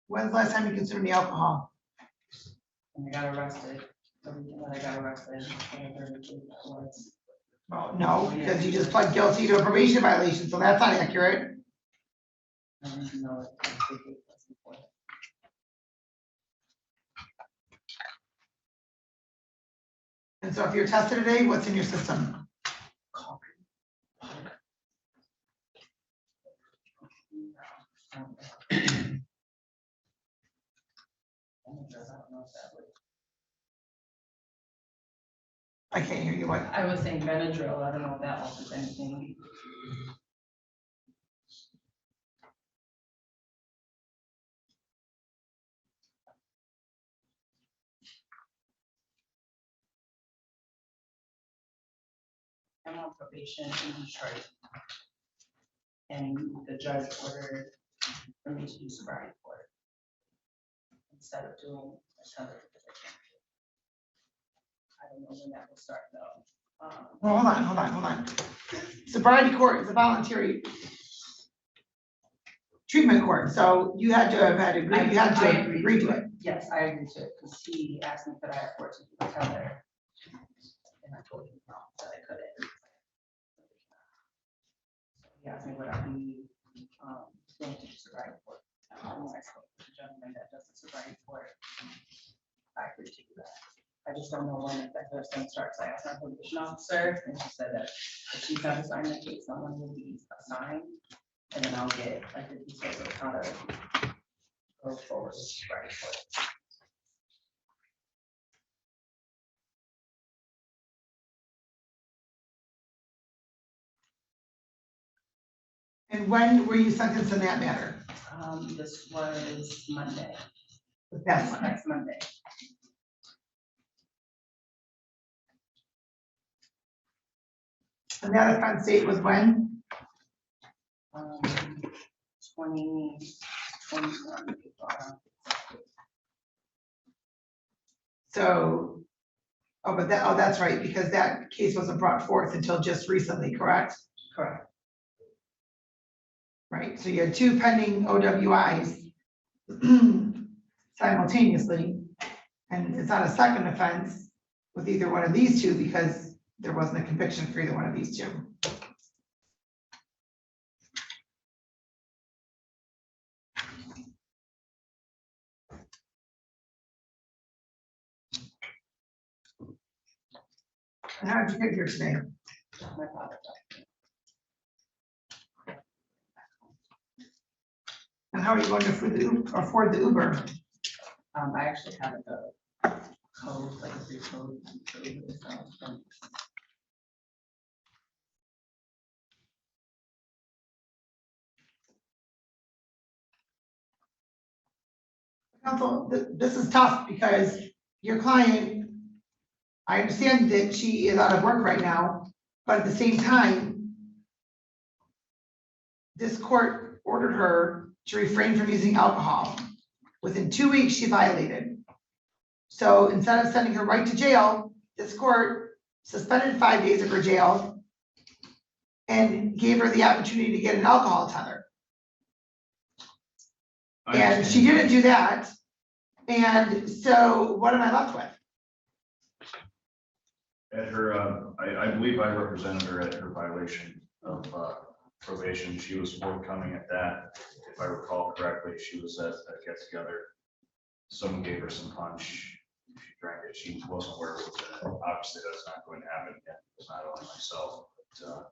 [SPEAKER 1] When's the last time you consumed the alcohol?
[SPEAKER 8] And I got arrested. The weekend that I got arrested. And I heard it was.
[SPEAKER 1] Well, no, because you just pled guilty to a probation violation, so that's not accurate.
[SPEAKER 8] I don't even know it.
[SPEAKER 1] And so if you're tested today, what's in your system? I can't hear you. What?
[SPEAKER 8] I was saying Benadryl. I don't know if that alters anything. I'm on probation in Detroit. And the judge ordered for me to do sobriety court instead of doing another position. I don't know when that will start though.
[SPEAKER 1] Well, hold on. Sobriety court is a voluntary treatment court, so you had to have had agree, you had
[SPEAKER 8] I
[SPEAKER 1] to agree to it.
[SPEAKER 8] Yes, I agreed to it because he asked me could I afford to do the tether. And I told him no, that I couldn't. He asked me would I be going to do sobriety court. And I spoke to the gentleman that does the sobriety court. I agreed to do that. I just don't know when that person starts. I asked my probation officer and she said that if she's not assigned that case, someone will be assigned. And then I'll get like the details of how to go forward with sobriety court.
[SPEAKER 1] when were you sentenced in that matter?
[SPEAKER 8] This was Monday,
[SPEAKER 1] Yes.
[SPEAKER 8] next Monday.
[SPEAKER 1] And that offense date was when?
[SPEAKER 8] 2021.
[SPEAKER 1] So, that's right, because that case wasn't brought forth until just recently, correct?
[SPEAKER 8] Correct.
[SPEAKER 1] Right, so you had 2 pending OWIs simultaneously, and it's not a second offense with either one of these 2 because there wasn't a conviction for either one of these 2. And how did you get here today?
[SPEAKER 8] My father died.
[SPEAKER 1] And how are you going to afford the Uber?
[SPEAKER 8] I actually have the code, like a free code. for Uber, so,
[SPEAKER 1] Counsel, this is tough because your client, I understand that she is out of work right now, but at the same time, this court ordered her to refrain from using alcohol. Within 2 weeks, she violated. So instead of sending her right to jail, this court suspended 5 days of her jail and gave her the opportunity to get an alcohol tether. And she didn't do that. And so what am I left with?
[SPEAKER 7] At her, I believe I represented her at her violation of probation. She was forthcoming at that. If I recall correctly, she was at a get together. Someone gave her some punch. She drank it. She wasn't aware of it. Obviously, that's not going to happen again. It's not only myself, but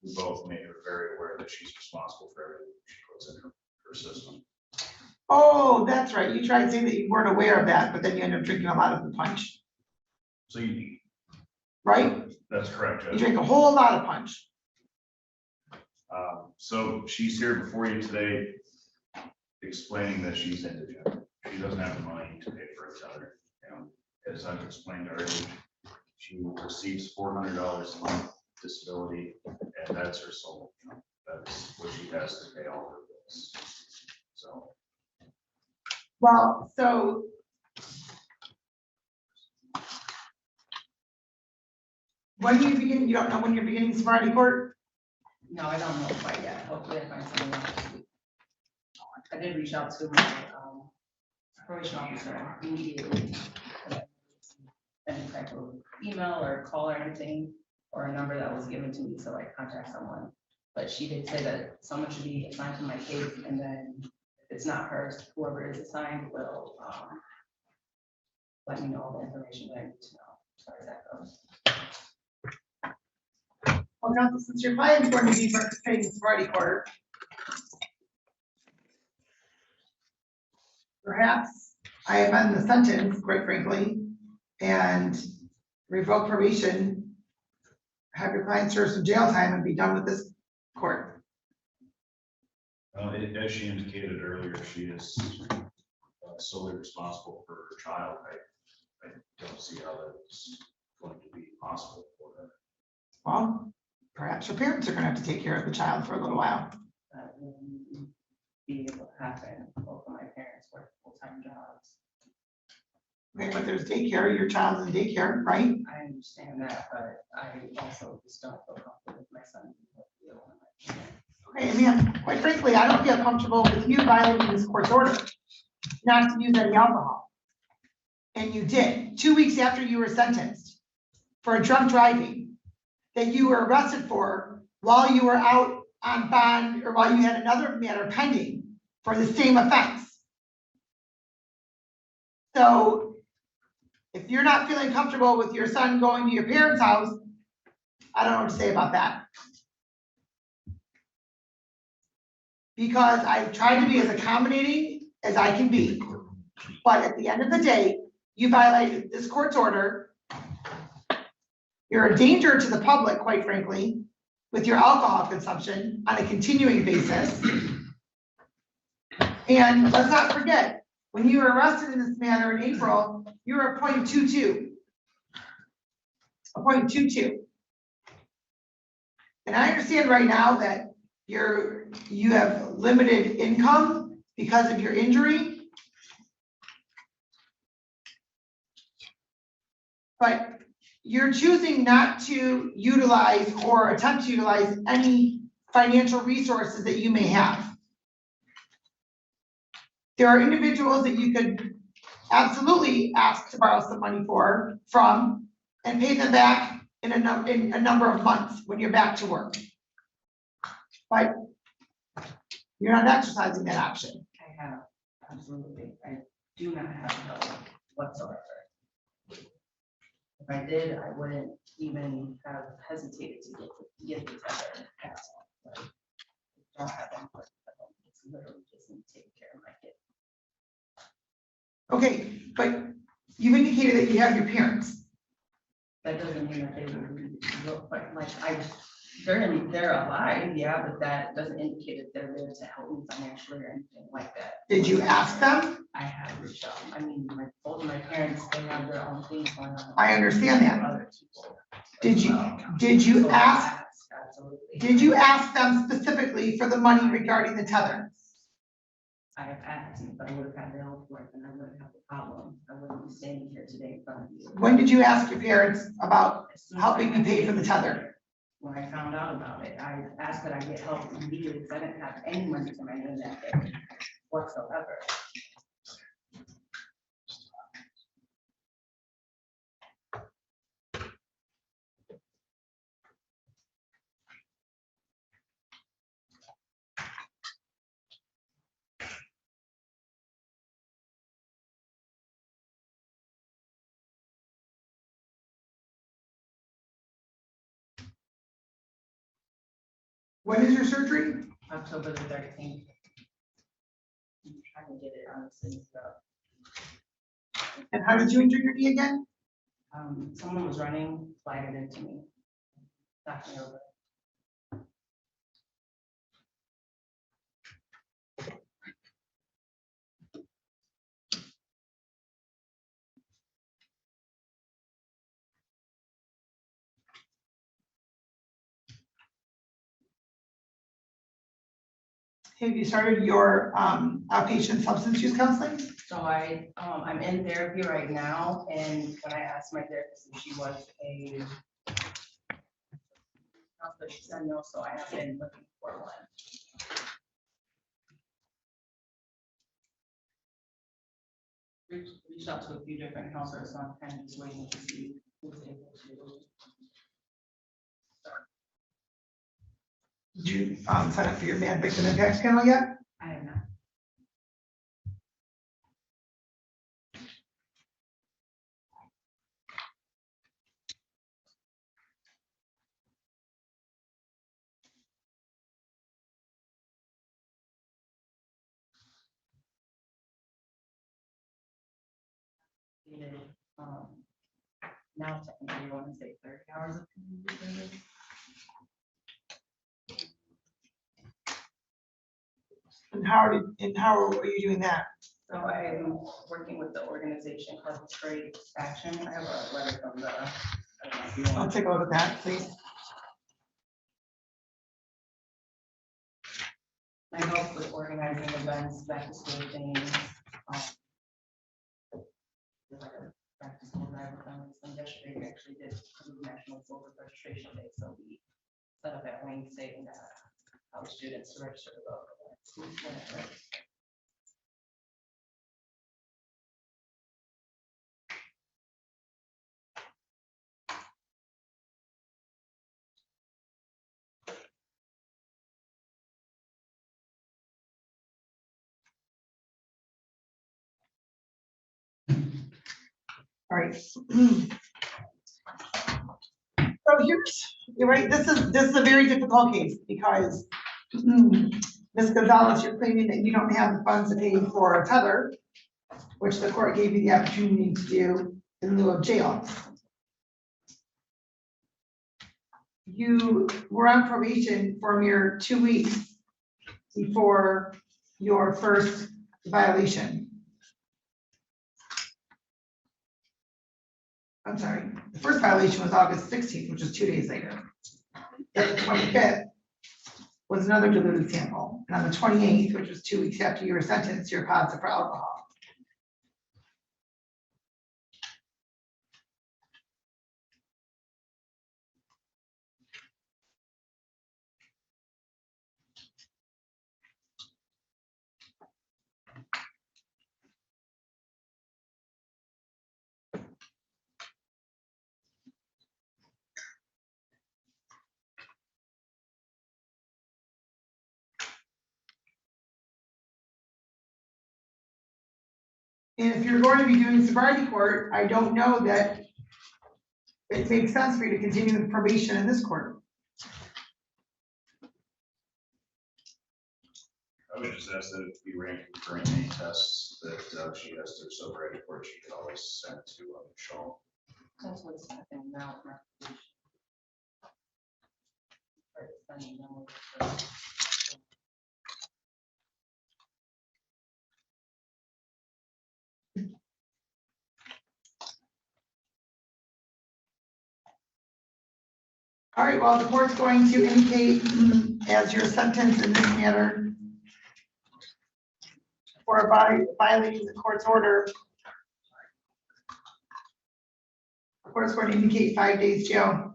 [SPEAKER 7] we both made her very aware that she's responsible for everything she puts in her system.
[SPEAKER 1] Oh, that's right. You tried saying that you weren't aware of that, but then you ended up drinking a lot of the punch,
[SPEAKER 7] So you,
[SPEAKER 1] right?
[SPEAKER 7] that's correct,
[SPEAKER 1] You
[SPEAKER 7] Judge.
[SPEAKER 1] drank a whole lot of punch.
[SPEAKER 7] So she's here before you today explaining that she's indigent. She doesn't have the money to pay for a tether. You know, as I've explained already, she receives $400 a month disability, and that's her sole. You know, that's what she has to pay all her bills. So
[SPEAKER 1] Well, so when do you begin? You don't know when you're beginning sobriety court?
[SPEAKER 8] no, I don't know quite yet. Hopefully I find someone else. I did reach out to my probation officer immediately. Any type of email or call or anything, or a number that was given to me, so I contact someone. But she did say that someone should be assigned to my case, and then if it's not her, whoever is assigned will let me know all the information that I need to know as far as that goes.
[SPEAKER 1] Well, counsel, since your client's going to be participating in sobriety court, perhaps I amend the sentence, quite frankly, and revoke probation, have your client serve some jail time and be done with this court.
[SPEAKER 7] as she indicated earlier, she is solely responsible for her child. I don't see how that's going to be possible for her.
[SPEAKER 1] Well, perhaps her parents are gonna have to take care of the child for a little while.
[SPEAKER 8] That wouldn't be able to happen. Both of my parents work full-time jobs.
[SPEAKER 1] Okay, but there's daycare, your child's in daycare, right?
[SPEAKER 8] I understand that, but I also just don't feel comfortable with my son.
[SPEAKER 1] Okay, ma'am, quite frankly, I don't feel comfortable with you violating this court's order not to use any alcohol. And you did, 2 weeks after you were sentenced for drunk driving that you were arrested for while you were out on bond or while you had another matter pending for the same offense. So if you're not feeling comfortable with your son going to your parents' house, I don't know what to say about that. Because I've tried to be as accommodating as I can be. But at the end of the day, you violated this court's order. You're a danger to the public, quite frankly. with your alcohol consumption on a continuing basis. And let's not forget, when you were arrested in this manner in April, you were a .22. A .22. And I understand right now that you have limited income because of your injury. But you're choosing not to utilize or attempt to utilize any financial resources that you may have. There are individuals that you could absolutely ask to borrow some money from and pay them back in a number of months when you're back to work. But you're not exercising that option.
[SPEAKER 8] I have, absolutely. I do not have help whatsoever. If I did, I wouldn't even have hesitated to get the tether at all. But I don't have any. It's literally just me taking care of my kid.
[SPEAKER 1] Okay, but you've indicated that you have your parents.
[SPEAKER 8] That doesn't mean that they would look like they're alive, yeah, but that doesn't indicate that they're there to help me financially or anything like that.
[SPEAKER 1] Did you ask them?
[SPEAKER 8] I have reached out. I mean, both of my parents, they have their own things going on.
[SPEAKER 1] I understand that.
[SPEAKER 8] Other people.
[SPEAKER 1] Did you
[SPEAKER 8] So I
[SPEAKER 1] ask?
[SPEAKER 8] asked, absolutely.
[SPEAKER 1] Did you ask them specifically for the money regarding the tether?
[SPEAKER 8] I have asked, and if I would have had the help for it, then I wouldn't have the problem. I wouldn't be standing here today in front of you.
[SPEAKER 1] When did you ask your parents about
[SPEAKER 8] As soon as
[SPEAKER 1] helping
[SPEAKER 8] I
[SPEAKER 1] you pay for the tether?
[SPEAKER 8] When I found out about it, I asked that I get help immediately because I didn't have any money to my name that day whatsoever.
[SPEAKER 1] When is your surgery?
[SPEAKER 8] October the 13th. I'm trying to get it honestly.
[SPEAKER 1] And how did you injure your knee again?
[SPEAKER 8] Someone was running, slided into me. Knocked me over.
[SPEAKER 1] Have you started your outpatient substance use counseling?
[SPEAKER 8] So I'm in therapy right now, and when I asked my therapist if she was a counselor, she said no, so I have been looking for one. Reached out to a few different counselors, so I'm kind of just waiting to see who's able to.
[SPEAKER 1] Did you sign up for your bad victim impact panel yet?
[SPEAKER 8] I have not. Now technically you want to say 30 hours of community service.
[SPEAKER 1] And how are you doing that?
[SPEAKER 8] So I'm working with the organization called Trade Action. I have a letter from the.
[SPEAKER 1] I'll take a look at that, please.
[SPEAKER 8] I help with organizing events, back to school things. Like a back to school drive with them. And yesterday we actually did National Voter Registration Day. So we set up at Wayne State and our students to register to vote.
[SPEAKER 1] All right. So you're right, this is a very difficult case because Ms. Gonzalez, you're claiming that you don't have the funds to pay for a tether, which the court gave you the opportunity to do in lieu of jail. you were on probation for a mere 2 weeks before your first violation. I'm sorry, the first violation was August 16th, which is 2 days later. Then the 25th was another diluted sample, and on the 28th, which was 2 weeks after you were sentenced, you're positive for alcohol. And if you're going to be doing sobriety court, I don't know that it makes sense for you to continue with probation in this court.
[SPEAKER 7] I would just ask that if we ran for any tests that she has to sobriety court, she could always send to Michelle.
[SPEAKER 8] That's what's happening now.
[SPEAKER 1] All right, well, the court's going to indicate as your sentence in this matter for violating the court's order. The court's going to indicate 5 days jail.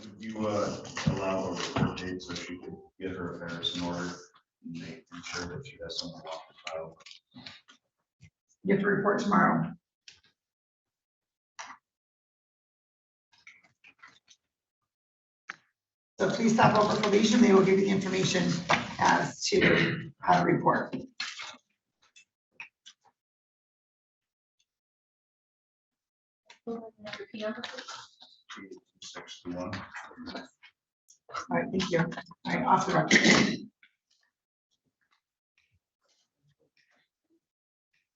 [SPEAKER 7] Would you allow a report date so she could get her affairs in order and make sure that she has something off the file?
[SPEAKER 1] You have to report tomorrow. So please stop over probation. They will give you the information as to how to report.
[SPEAKER 7] $261.
[SPEAKER 1] All right, thank you. All right, off the record.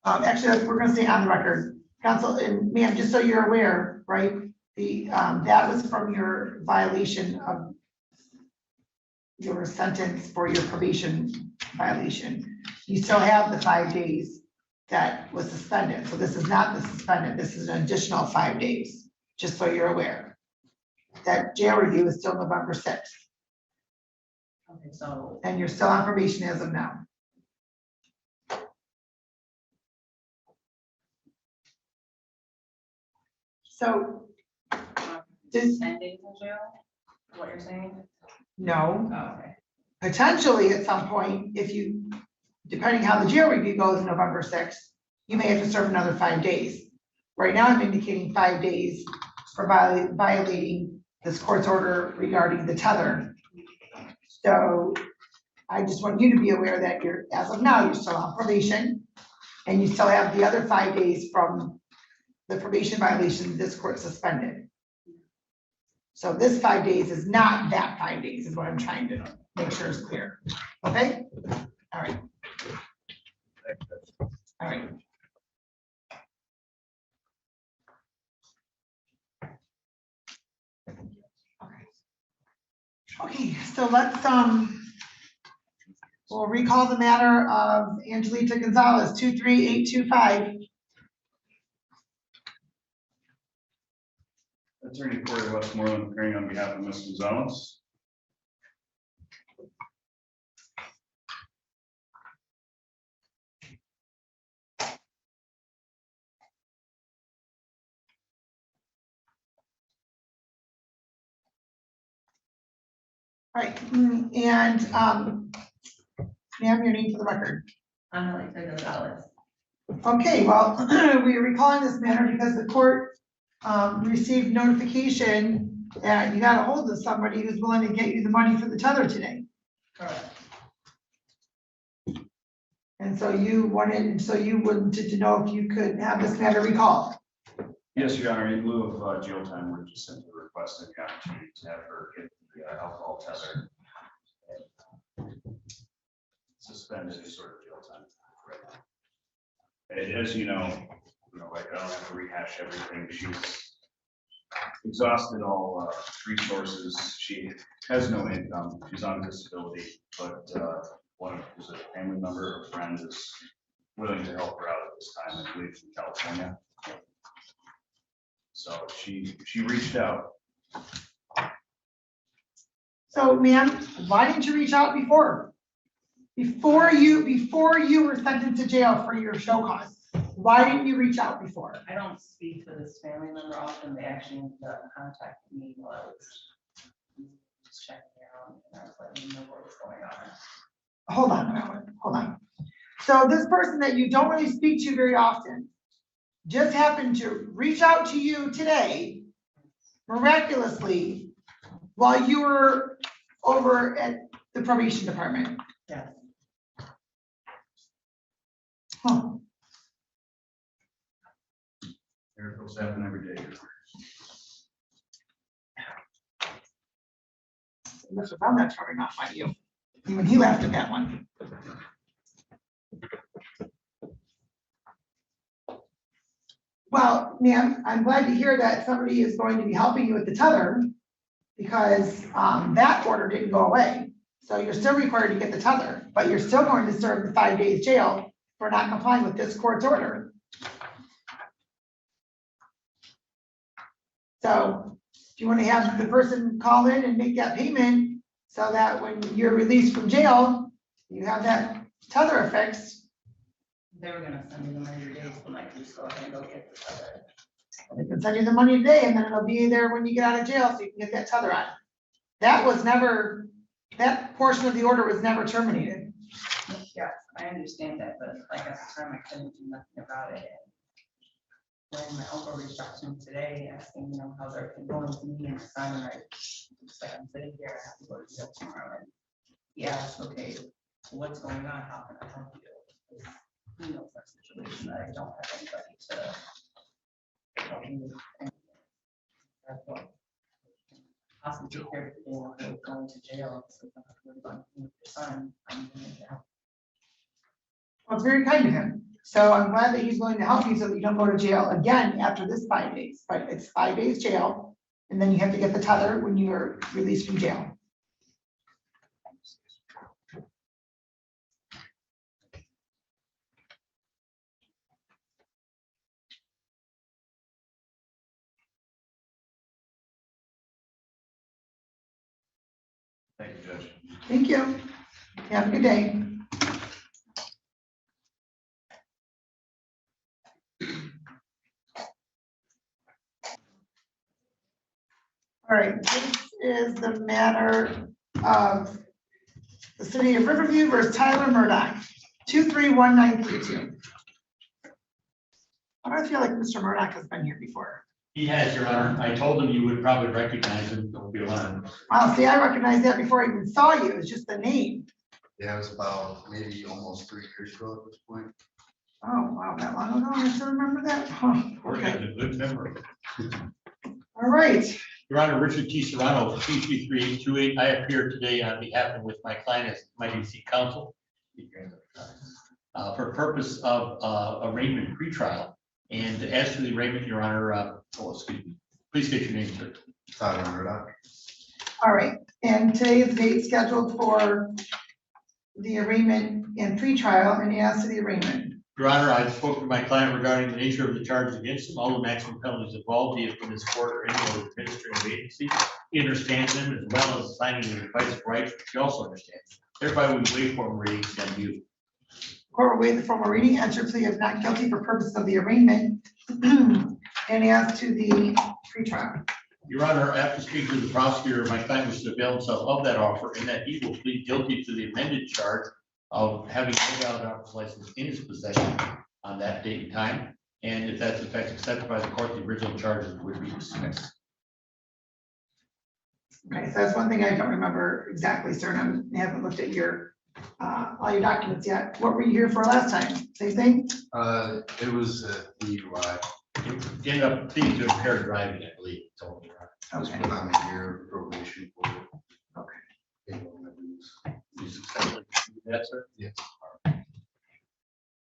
[SPEAKER 1] Actually, we're gonna stay on the record. Counsel, and ma'am, just so you're aware, right? The, that was from your violation of your sentence for your probation violation. You still have the 5 days that was suspended. So this is not the suspended, this is an additional 5 days, just so you're aware. That jail review is still November 6th,
[SPEAKER 8] Okay, so
[SPEAKER 1] and you're still on probation as of now. So, this,
[SPEAKER 8] 10 days in jail, what you're saying?
[SPEAKER 1] no,
[SPEAKER 8] Oh, okay.
[SPEAKER 1] potentially at some point, if you, depending how the jail review goes November 6th, you may have to serve another 5 days. Right now, I'm indicating 5 days for violating this court's order regarding the tether. So I just want you to be aware that you're, as of now, you're still on probation, and you still have the other 5 days from the probation violation this court suspended. So this 5 days is not that 5 days, is what I'm trying to make sure is clear. Okay? All right. All right. Okay, so let's, we'll recall the matter of Angelita Gonzalez, 23825.
[SPEAKER 7] Attorney Corey Westmoreland appearing on behalf of Ms. Gonzalez.
[SPEAKER 1] All right, and ma'am, your name for the record.
[SPEAKER 8] I'm Alicia Gonzalez.
[SPEAKER 1] Okay, well, we are recalling this matter because the court received notification that you got a hold of somebody who's willing to get you the money for the tether today.
[SPEAKER 8] Correct.
[SPEAKER 1] And so you wanted to know if you could have this matter recalled.
[SPEAKER 7] Yes, Your Honor, in lieu of jail time, we're just simply requesting the opportunity to have her get the alcohol tether suspend any sort of jail time right now. And as you know, like I don't have to rehash everything. She's exhausted all resources. She has no income. She's on disability, but one of is a family member or friend is willing to help her out at this time, I believe, from California. So she reached out.
[SPEAKER 1] So ma'am, why didn't you reach out before? Before you were sentenced to jail for your show cause? Why didn't you reach out before?
[SPEAKER 8] I don't speak to this family member often. They actually contacted me while I was just checking out, and I was letting them know what was going on.
[SPEAKER 1] Hold on. So this person that you don't really speak to very often just happened to reach out to you today, miraculously, while you were over at the probation department.
[SPEAKER 8] Yes.
[SPEAKER 1] Huh.
[SPEAKER 7] Miracles happen every day.
[SPEAKER 1] Mr. Murdock's rubbing off on you. Even he laughed at that one. Well, ma'am, I'm glad to hear that somebody is going to be helping you with the tether, because that order didn't go away. So you're still required to get the tether, but you're still going to serve the 5 days jail for not complying with this court's order. So do you want to have the person call in and make that payment so that when you're released from jail, you have that tether fixed?
[SPEAKER 8] They were gonna send me the money today, so I just go ahead and go get the other.
[SPEAKER 1] They can send you the money today, and then it'll be there when you get out of jail, so you can get that tether on. That portion of the order was never terminated.
[SPEAKER 8] Yes, I understand that, but like at the time, I couldn't do nothing about it. When my uncle reached out to me today, asking, how's everything going with me and my son, and it's like, I'm sitting here, I have to go to jail tomorrow, and he asked, okay, what's going on, how can I help you? He knows that situation, that I don't have anybody to help me with anything. That's what possibly take care of people who are going to jail, so if I'm really going to meet your son, I'm going to help.
[SPEAKER 1] Well, it's very kind of him. So I'm glad that he's willing to help you so that you don't go to jail again after this 5 days. But it's 5 days jail, and then you have to get the tether when you are released from jail.
[SPEAKER 7] Thank you, Judge.
[SPEAKER 1] Thank you. Have a good day. All right, this is the matter of the city of Riverview versus Tyler Murdock, 231932. I don't feel like Mr. Murdock has been here before.
[SPEAKER 9] He has, Your Honor. I told him you would probably recognize him. Don't be alarmed.
[SPEAKER 1] Wow, see, I recognized that before I even saw you. It's just the name.
[SPEAKER 10] Yeah, it was about maybe almost 3 years ago at this point.
[SPEAKER 1] Oh, wow, that long ago, I still remember that? Huh,
[SPEAKER 9] We're
[SPEAKER 1] okay,
[SPEAKER 9] getting a good memory.
[SPEAKER 1] all right.
[SPEAKER 9] Your Honor, Richard T. Serrano, 33828. I appear today on behalf and with my client as my DC counsel for purpose of arraignment pretrial. And as to the arraignment, Your Honor, excuse me, please state your name, sir.
[SPEAKER 10] Tyler Murdock.
[SPEAKER 1] All right, and today's date scheduled for the arraignment and pretrial, and as to the arraignment.
[SPEAKER 9] Your Honor, I spoke to my client regarding the nature of the charges against him, all the maximum penalties involved, be it from this court or any other administrative agency. He understands them as well as signing the advice of rights, which he also understands. Thereby, we waive formal reading and you.
[SPEAKER 1] Court will waive the formal reading, enter plea of not guilty for purposes of the arraignment, and as to the pretrial.
[SPEAKER 9] Your Honor, after speaking to the prosecutor, my client wishes to avail himself of that offer and that he will plead guilty to the amended charge of having no valid driver's license in his possession on that date and time. And if that's in fact accepted by the court, the original charges would be dismissed.
[SPEAKER 1] Okay, so that's one thing I don't remember exactly, sir, and I haven't looked at your all your documents yet. What were you here for last time? Same thing?
[SPEAKER 10] It was DUI.
[SPEAKER 9] You end up pleading to impaired driving, I believe. So,
[SPEAKER 10] I was
[SPEAKER 1] Okay.
[SPEAKER 10] put on a year probation for it.
[SPEAKER 1] Okay.
[SPEAKER 10] It was-
[SPEAKER 9] you successfully Yes, sir.
[SPEAKER 10] Yes.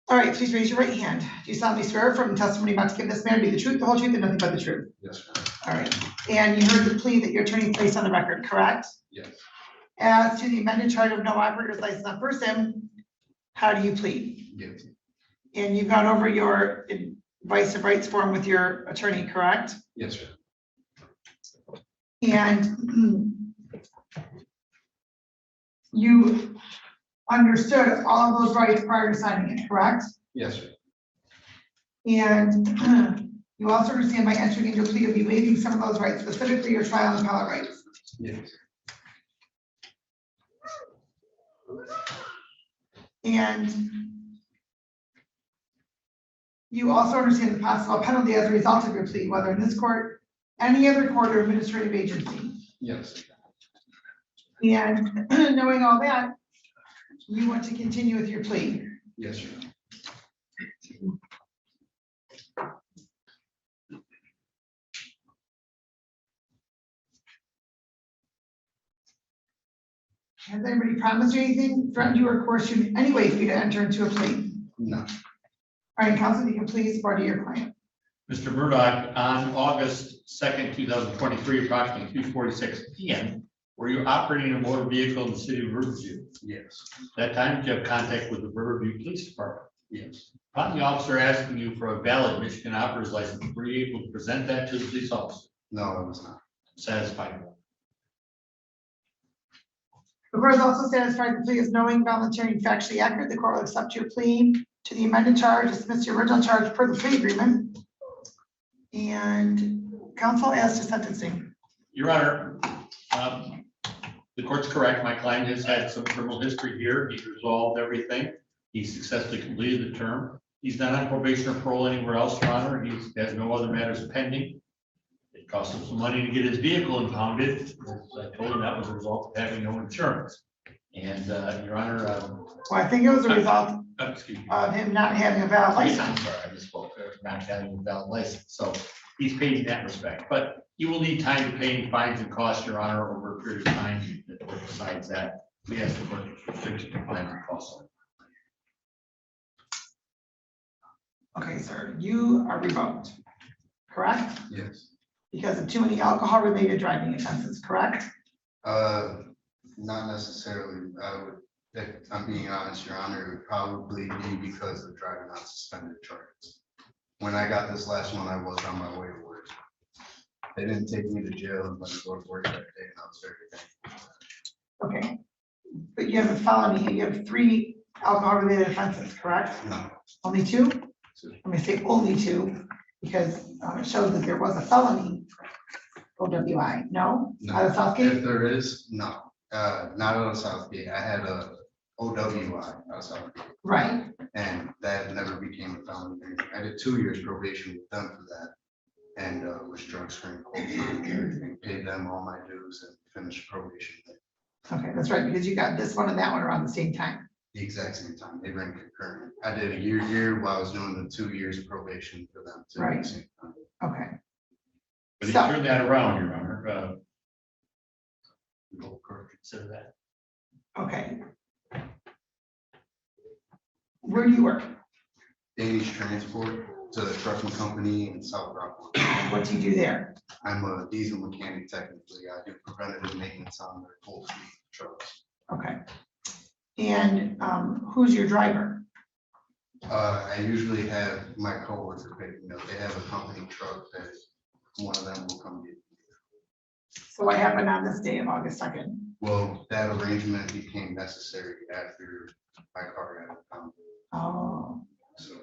[SPEAKER 1] All right, please raise your right hand. Do you solemnly swear from the testimony about to give this matter to be the truth, the whole truth, and nothing but the truth?
[SPEAKER 10] Yes, sir.
[SPEAKER 1] All right, and you heard the plea that your attorney placed on the record, correct?
[SPEAKER 10] Yes.
[SPEAKER 1] As to the amended charge of no operator's license on first sim, how do you plead?
[SPEAKER 10] Yes.
[SPEAKER 1] And you've gone over your advice of rights form with your attorney, correct?
[SPEAKER 10] Yes, sir.
[SPEAKER 1] And you understood all of those rights prior to signing it, correct?
[SPEAKER 10] Yes, sir.
[SPEAKER 1] And you also understand by entering into a plea of you waiving some of those rights, specifically your trial and appellate rights.
[SPEAKER 10] Yes.
[SPEAKER 1] And you also understand the possible penalty as a result of your plea, whether in this court, any other court or administrative agency.
[SPEAKER 10] Yes.
[SPEAKER 1] And knowing all that, you want to continue with your plea.
[SPEAKER 10] Yes, sir.
[SPEAKER 1] Has anybody promised you anything, threatened you, or coerced you in any way for you to enter into a plea?
[SPEAKER 10] No.
[SPEAKER 1] All right, counsel, you can please party your client.
[SPEAKER 9] Mr. Murdock, on August 2nd, 2023, approximately 2:46 PM, were you operating a motor vehicle in the city of Riverview?
[SPEAKER 10] Yes.
[SPEAKER 9] That time, did you have contact with the Riverview Police Department?
[SPEAKER 10] Yes.
[SPEAKER 9] Upon the officer asking you for a valid Michigan operator's license, were you able to present that to the police officer?
[SPEAKER 10] No, I was not.
[SPEAKER 9] Satisfied?
[SPEAKER 1] The court is also satisfied the plea is knowing, voluntary, and factually accurate. The court will accept your plea to the amended charge, dismiss your original charge per the plea agreement. And counsel as to sentencing.
[SPEAKER 9] Your Honor, the court's correct. My client has had some criminal history here. He's resolved everything. He successfully completed the term. He's not on probation or parole anywhere else, Your Honor. He has no other matters pending. It cost him some money to get his vehicle impounded. As I told him, that was a result of having no insurance. And, Your Honor,
[SPEAKER 1] Well, I think it was a result
[SPEAKER 9] excuse me.
[SPEAKER 1] of him not having a valid
[SPEAKER 9] I'm
[SPEAKER 1] license.
[SPEAKER 9] sorry, I misspoke. Not having a valid license. So he's paid in that respect, but you will need time to pay fines and costs, Your Honor, over a period of time. Besides that, we have to work restriction to fines and costs.
[SPEAKER 1] Okay, sir, you are revoked, correct?
[SPEAKER 10] Yes.
[SPEAKER 1] Because of too many alcohol-related driving offenses, correct?
[SPEAKER 10] Not necessarily. I would, if I'm being honest, Your Honor, it would probably be because of driving on suspended charges. When I got this last one, I was on my way to work. They didn't take me to jail and let me go to work that day, and I was very thankful.
[SPEAKER 1] Okay, but you have a felony, you have 3 alcohol-related offenses, correct?
[SPEAKER 10] No.
[SPEAKER 1] Only 2? Let me say only 2, because it shows that there was a felony OWI, no?
[SPEAKER 10] No.
[SPEAKER 1] Out of Southgate?
[SPEAKER 10] If there is, no, not out of Southgate. I had a OWI out of Southgate,
[SPEAKER 1] Right,
[SPEAKER 10] and that never became a felony. I did 2 years probation with them for that, and was drug screen, and everything, paid them all my dues and finished probation
[SPEAKER 1] okay, that's right, because you got this one and that one around the same time.
[SPEAKER 10] the exact same time. They ran concurrent. I did a year here while I was doing the 2 years of probation for them too. at the
[SPEAKER 1] Right.
[SPEAKER 10] same time.
[SPEAKER 1] Okay,
[SPEAKER 9] But he
[SPEAKER 1] So-
[SPEAKER 9] turned that around, Your Honor. Will court consider that?
[SPEAKER 1] okay. Where do you work?
[SPEAKER 10] Danish Transport, it's a trucking company in South Rockport.
[SPEAKER 1] What do you do there?
[SPEAKER 10] I'm a diesel mechanic technically. I do preventative maintenance on their full fleet trucks.
[SPEAKER 1] Okay. And who's your driver?
[SPEAKER 10] I usually have my coworker pick me up. They have a company truck that one of them will come get.
[SPEAKER 1] So what happened on this day of August 2nd?
[SPEAKER 10] Well, that arrangement became necessary after my car got impounded.
[SPEAKER 1] Oh,
[SPEAKER 10] So,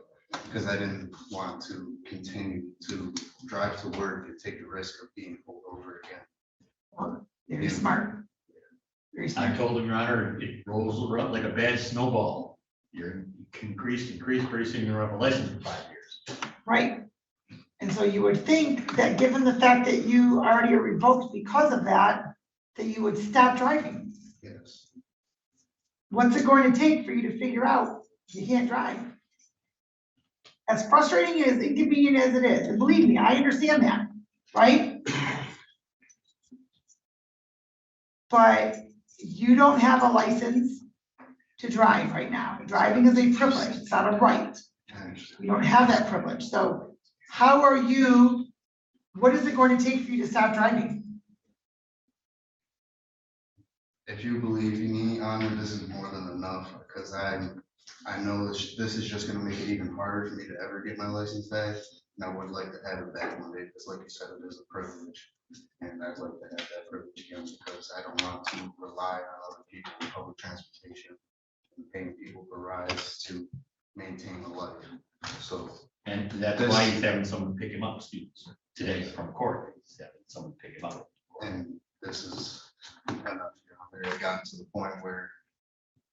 [SPEAKER 10] because I didn't want to continue to drive to work and take the risk of being pulled over again.
[SPEAKER 1] well, very smart. Very
[SPEAKER 9] I
[SPEAKER 1] smart.
[SPEAKER 9] told him, Your Honor, it rolls around like a bad snowball. You can increase, pretty soon you're on a license for 5 years.
[SPEAKER 1] Right. And so you would think that given the fact that you already are revoked because of that, that you would stop driving.
[SPEAKER 10] Yes.
[SPEAKER 1] What's it going to take for you to figure out you can't drive? As frustrating as inconvenient as it is, and believe me, I understand that, right? But you don't have a license to drive right now. Driving is a privilege, it's not a right.
[SPEAKER 10] I understand.
[SPEAKER 1] You don't have that privilege. So how are you, what is it going to take for you to stop driving?
[SPEAKER 10] If you believe me, Honor, this is more than enough, because I know this is just gonna make it even harder for me to ever get my license back. And I would like to have it back one day, because like you said, it is a privilege. And I'd like to have that privilege again, because I don't want to rely on other people in public transportation and paying people for rides to maintain a life. So,
[SPEAKER 9] And that's why he's having someone pick him up, students, today from court, he's having someone pick him up.
[SPEAKER 10] and this is enough. I've gotten to the point where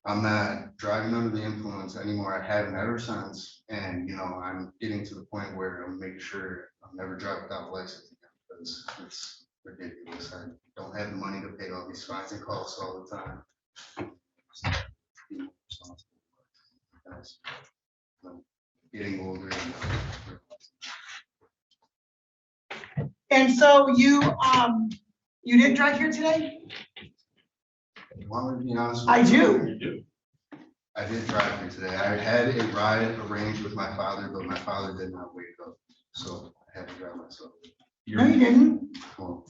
[SPEAKER 10] I'm not driving under the influence anymore. I haven't ever since. And, you know, I'm getting to the point where I'm making sure I'll never drive without a license again, because it's ridiculous. I don't have the money to pay all these fines and costs all the time. I'm getting older.
[SPEAKER 1] And so you didn't drive here today?
[SPEAKER 10] Want me to be honest with
[SPEAKER 1] I do.
[SPEAKER 9] You do.
[SPEAKER 10] I did drive here today. I had a ride arranged with my father, but my father did not wake up, so I had to drive myself.
[SPEAKER 1] No, you didn't.
[SPEAKER 10] Well,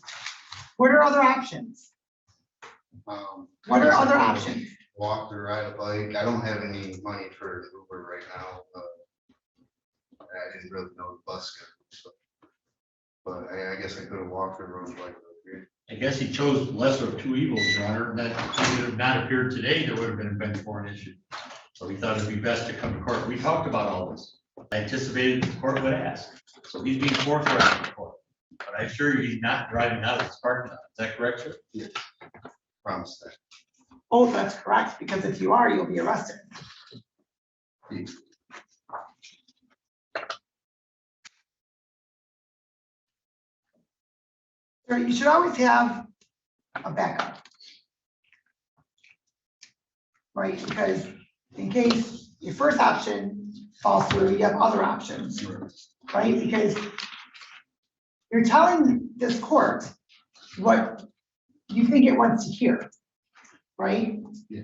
[SPEAKER 1] What are other options? What are other options?
[SPEAKER 10] Walk or ride a bike. I don't have any money for Uber right now. I didn't really know the bus schedule, so. But I guess I could have walked or rode a bike.
[SPEAKER 9] I guess he chose lesser of two evils, Your Honor, and that if he would have not appeared today, there would have been a bench warrant issue. So he thought it'd be best to come to court. We talked about all this. I anticipated the court would ask. So he's being forthright in court. But I assure you, he's not driving out of his parking lot. Is that correct, sir?
[SPEAKER 10] Yes. Promise that.
[SPEAKER 1] Oh, that's correct, because if you are, you'll be arrested.
[SPEAKER 10] Yes.
[SPEAKER 1] So you should always have a backup. Right, because in case your first option falls through, you have other options, right? Because you're telling this court what you think it wants to hear, right?
[SPEAKER 10] Yeah.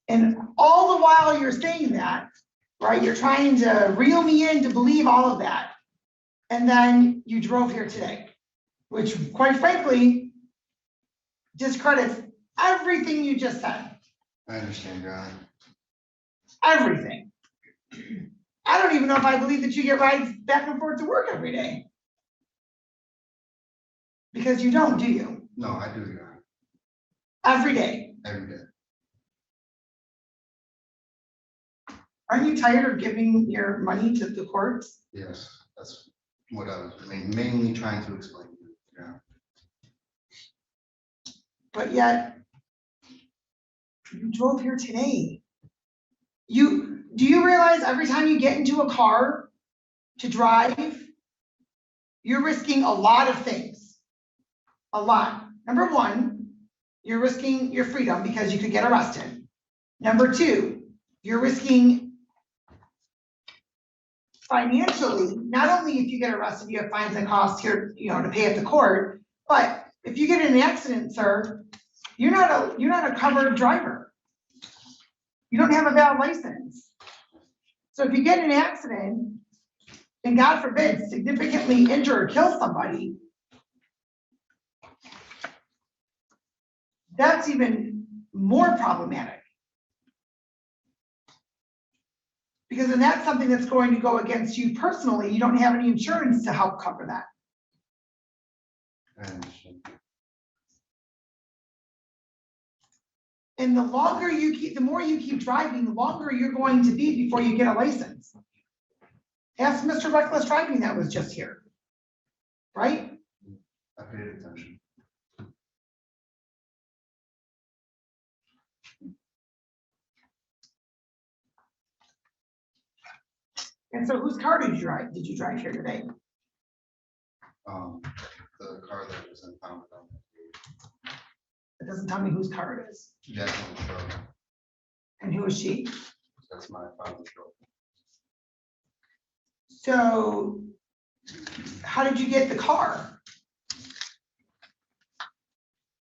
[SPEAKER 1] And all the while you're saying that, right, you're trying to reel me in to believe all of that. And then you drove here today, which quite frankly, discredits everything you just said.
[SPEAKER 10] I understand, Your Honor.
[SPEAKER 1] Everything. I don't even know if I believe that you get rides back and forth to work every day. Because you don't, do you?
[SPEAKER 10] No, I do, Your Honor.
[SPEAKER 1] Every day.
[SPEAKER 10] Every day.
[SPEAKER 1] Aren't you tired of giving your money to the courts?
[SPEAKER 10] Yes, that's what I was mainly trying to explain to you. Yeah.
[SPEAKER 1] But yet, you drove here today. Do you realize every time you get into a car to drive, you're risking a lot of things. A lot. Number one, you're risking your freedom because you could get arrested. Number two, you're risking financially, not only if you get arrested, you have fines and costs here, you know, to pay at the court, but if you get in an accident, sir, you're not a covered driver. You don't have a valid license. So if you get in an accident and God forbid significantly injure or kill somebody, that's even more problematic. Because then that's something that's going to go against you personally. You don't have any insurance to help cover that.
[SPEAKER 10] I understand.
[SPEAKER 1] And the longer you keep, the more you keep driving, the longer you're going to be before you get a license. Ask Mr. Reckless Driving that was just here. Right?
[SPEAKER 10] I paid attention.
[SPEAKER 1] And so whose car did you drive? Did you drive here today?
[SPEAKER 10] The car that was impounded on that.
[SPEAKER 1] It doesn't tell me whose car it is.
[SPEAKER 10] Jacqueline Schroeder.
[SPEAKER 1] And who is she?
[SPEAKER 10] That's my father's girl.
[SPEAKER 1] So how did you get the car?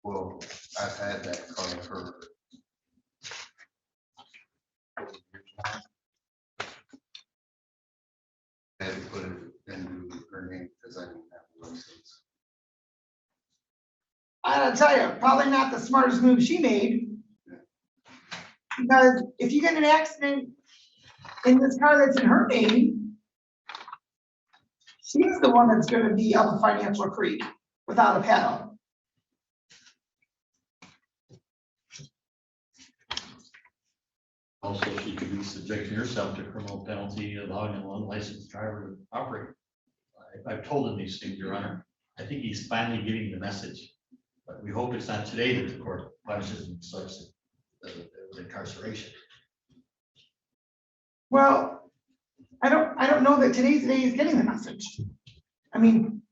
[SPEAKER 10] Well, I've had that car for put it into her name because I didn't have a license.
[SPEAKER 1] I gotta tell you, probably not the smartest move she made. Because if you get in an accident in this car that's in her name, she's the one that's gonna be up a financial creek without a paddle.
[SPEAKER 9] Also, she could be subjecting herself to criminal penalty, allowing an unlicensed driver to operate. I've told him these things, Your Honor. I think he's finally getting the message. But we hope it's not today that the court punishes him such as incarceration.
[SPEAKER 1] Well, I don't know that today's day is getting the message. I mean,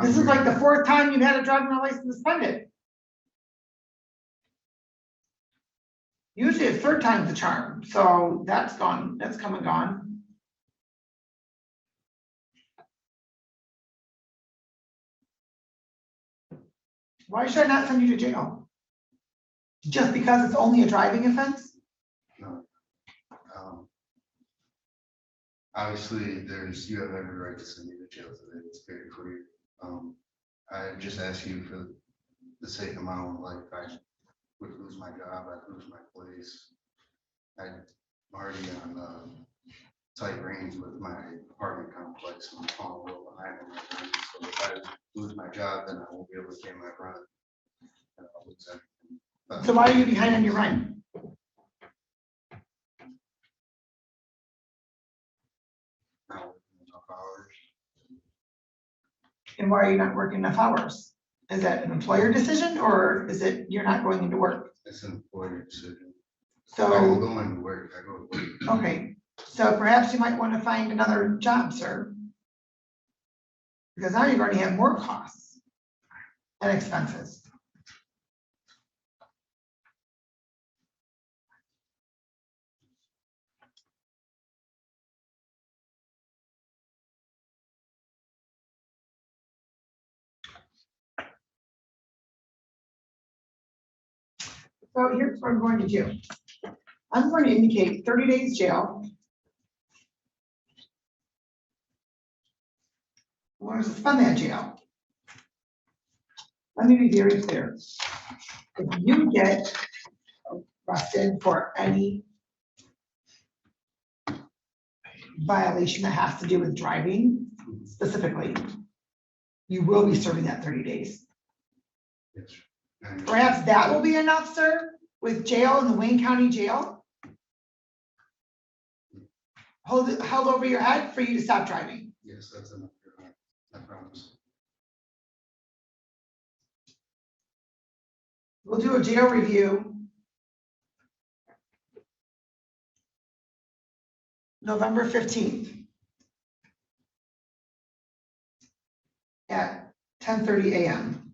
[SPEAKER 1] this is like the fourth time you've had a driving license suspended. Usually a third time's the charm, so that's gone, that's come and gone. Why should I not send you to jail? Just because it's only a driving offense?
[SPEAKER 10] No. Obviously, you have every right to send me to jail today. It's very clear. I just ask you for the sake of my own life. I would lose my job. I'd lose my place. I'm already on tight reins with my apartment complex. I'm falling a little behind on my rent. So if I lose my job, then I won't be able to pay my rent. And I'll lose everything.
[SPEAKER 1] So why are you behind on your rent?
[SPEAKER 10] Not working enough hours.
[SPEAKER 1] And why are you not working enough hours? Is that an employer decision or is it you're not going into work?
[SPEAKER 10] It's an employer decision. I don't
[SPEAKER 1] So,
[SPEAKER 10] go into work. I go to work.
[SPEAKER 1] okay, so perhaps you might want to find another job, sir. Because now you're going to have more costs and expenses. So here's what I'm going to do. I'm going to indicate 30 days jail. I'm going to suspend that jail. Let me be very clear. If you get arrested for any violation that has to do with driving specifically, you will be serving that 30 days.
[SPEAKER 10] Yes. And
[SPEAKER 1] Perhaps that will be enough, sir, with jail in the Wayne County Jail. Held over your head for you to stop driving.
[SPEAKER 10] yes, that's enough. I promise.
[SPEAKER 1] We'll do a jail review November 15th at 10:30 a.m.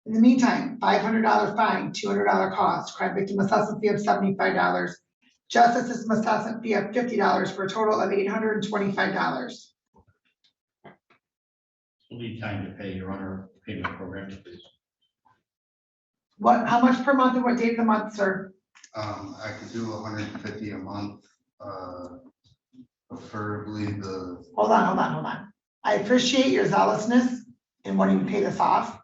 [SPEAKER 1] In the meantime, $500 fine, $200 cost, crime victim assessment fee of $75, justice system assessment fee of $50 for a total of $825.
[SPEAKER 9] We'll need time to pay, Your Honor, payment programs, please.
[SPEAKER 1] How much per month and what date of the month, sir?
[SPEAKER 10] I could do 150 a month, preferably the,
[SPEAKER 1] Hold on. I appreciate your zealousness in wanting to pay this off,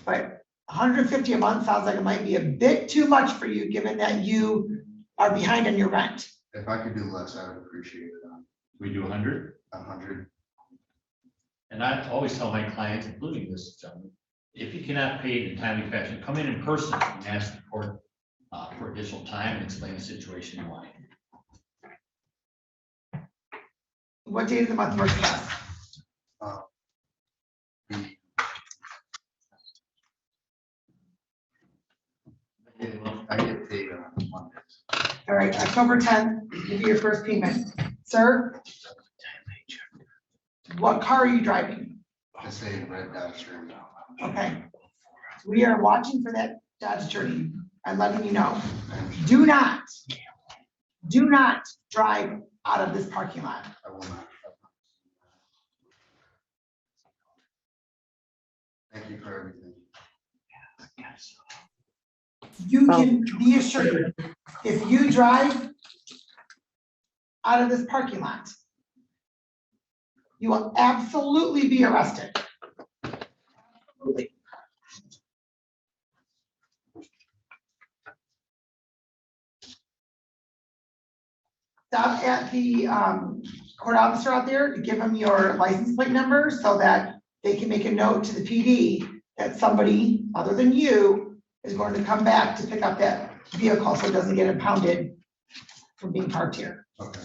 [SPEAKER 1] but 150 a month sounds like it might be a bit too much for you, given that you are behind on your rent.
[SPEAKER 10] if I could do less, I would appreciate it.
[SPEAKER 9] We do 100.
[SPEAKER 10] 100.
[SPEAKER 9] And I always tell my clients, including this gentleman, if you cannot pay in a timely fashion, come in person and ask the court for additional time and explain the situation why.
[SPEAKER 1] What date of the month works best?
[SPEAKER 10] I get paid on Mondays.
[SPEAKER 1] All right, October 10th will be your first payment. Sir? What car are you driving?
[SPEAKER 10] I say red Dodge Ram.
[SPEAKER 1] Okay. We are watching for that Dodge Journey. I'm letting you know. Do not drive out of this parking lot.
[SPEAKER 10] I will not. Thank you for everything.
[SPEAKER 1] You can be assured, if you drive out of this parking lot, you will absolutely be arrested. Absolutely. Stop at the court officer out there to give them your license plate number so that they can make a note to the PD that somebody other than you is going to come back to pick up that vehicle so it doesn't get impounded from being parked here.
[SPEAKER 10] Okay.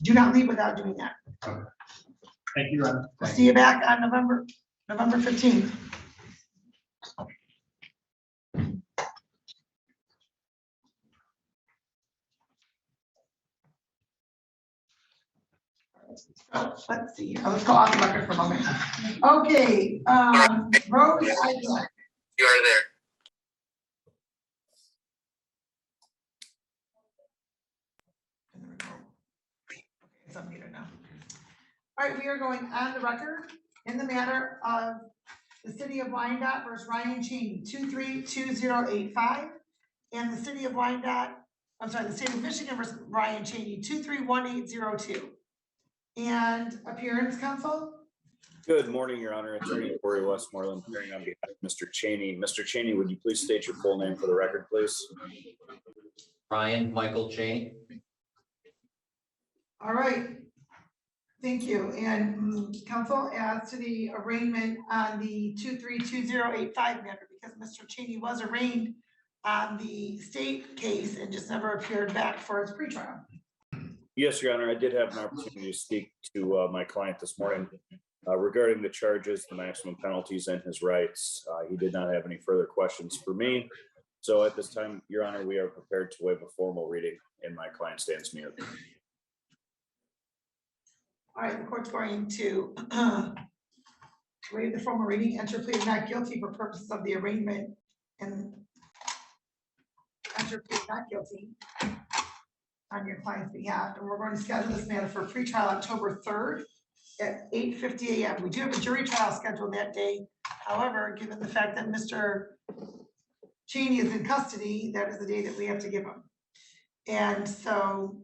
[SPEAKER 1] Do not leave without doing that.
[SPEAKER 2] Thank you, Ron.
[SPEAKER 1] We'll see you back on November 15th. Let's see, let's go off the record for a moment. Okay, Rose,
[SPEAKER 11] You are there.
[SPEAKER 1] it's unmuted now. All right, we are going on the record in the matter of the city of Wyandotte versus Ryan Cheney, 232085, and the city of Wyandotte, I'm sorry, the state of Michigan versus Ryan Cheney, 231802. And appearance, counsel?
[SPEAKER 3] Good morning, Your Honor. Attorney Corey Westmoreland, appearing on behalf of Mr. Cheney. Mr. Cheney, would you please state your full name for the record, please?
[SPEAKER 11] Ryan Michael Cheney.
[SPEAKER 1] All right. Thank you. And counsel, as to the arraignment on the 232085 matter, because Mr. Cheney was arraigned on the state case and just never appeared back for his pretrial.
[SPEAKER 3] Yes, Your Honor. I did have an opportunity to speak to my client this morning regarding the charges, the maximum penalties, and his rights. He did not have any further questions for me. So at this time, Your Honor, we are prepared to waive a formal reading and my client stands mute.
[SPEAKER 1] All right, the court's going to waive the formal reading, enter plea of not guilty for purposes of the arraignment, and enter plea of not guilty on your client's behalf. And we're going to schedule this matter for pretrial October 3rd at 8:50 a.m. We do have a jury trial scheduled that day. However, given the fact that Mr. Cheney is in custody, that is the day that we have to give him. And so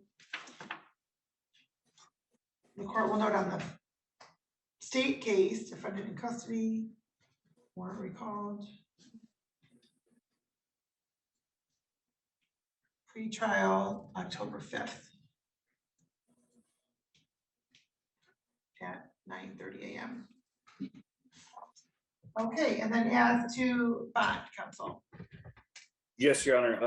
[SPEAKER 1] the court will note on the state case, defendant in custody, warrant recalled. Pre-trial October 5th at 9:30 a.m. Okay, and then as to bond, counsel.
[SPEAKER 3] Yes, Your Honor.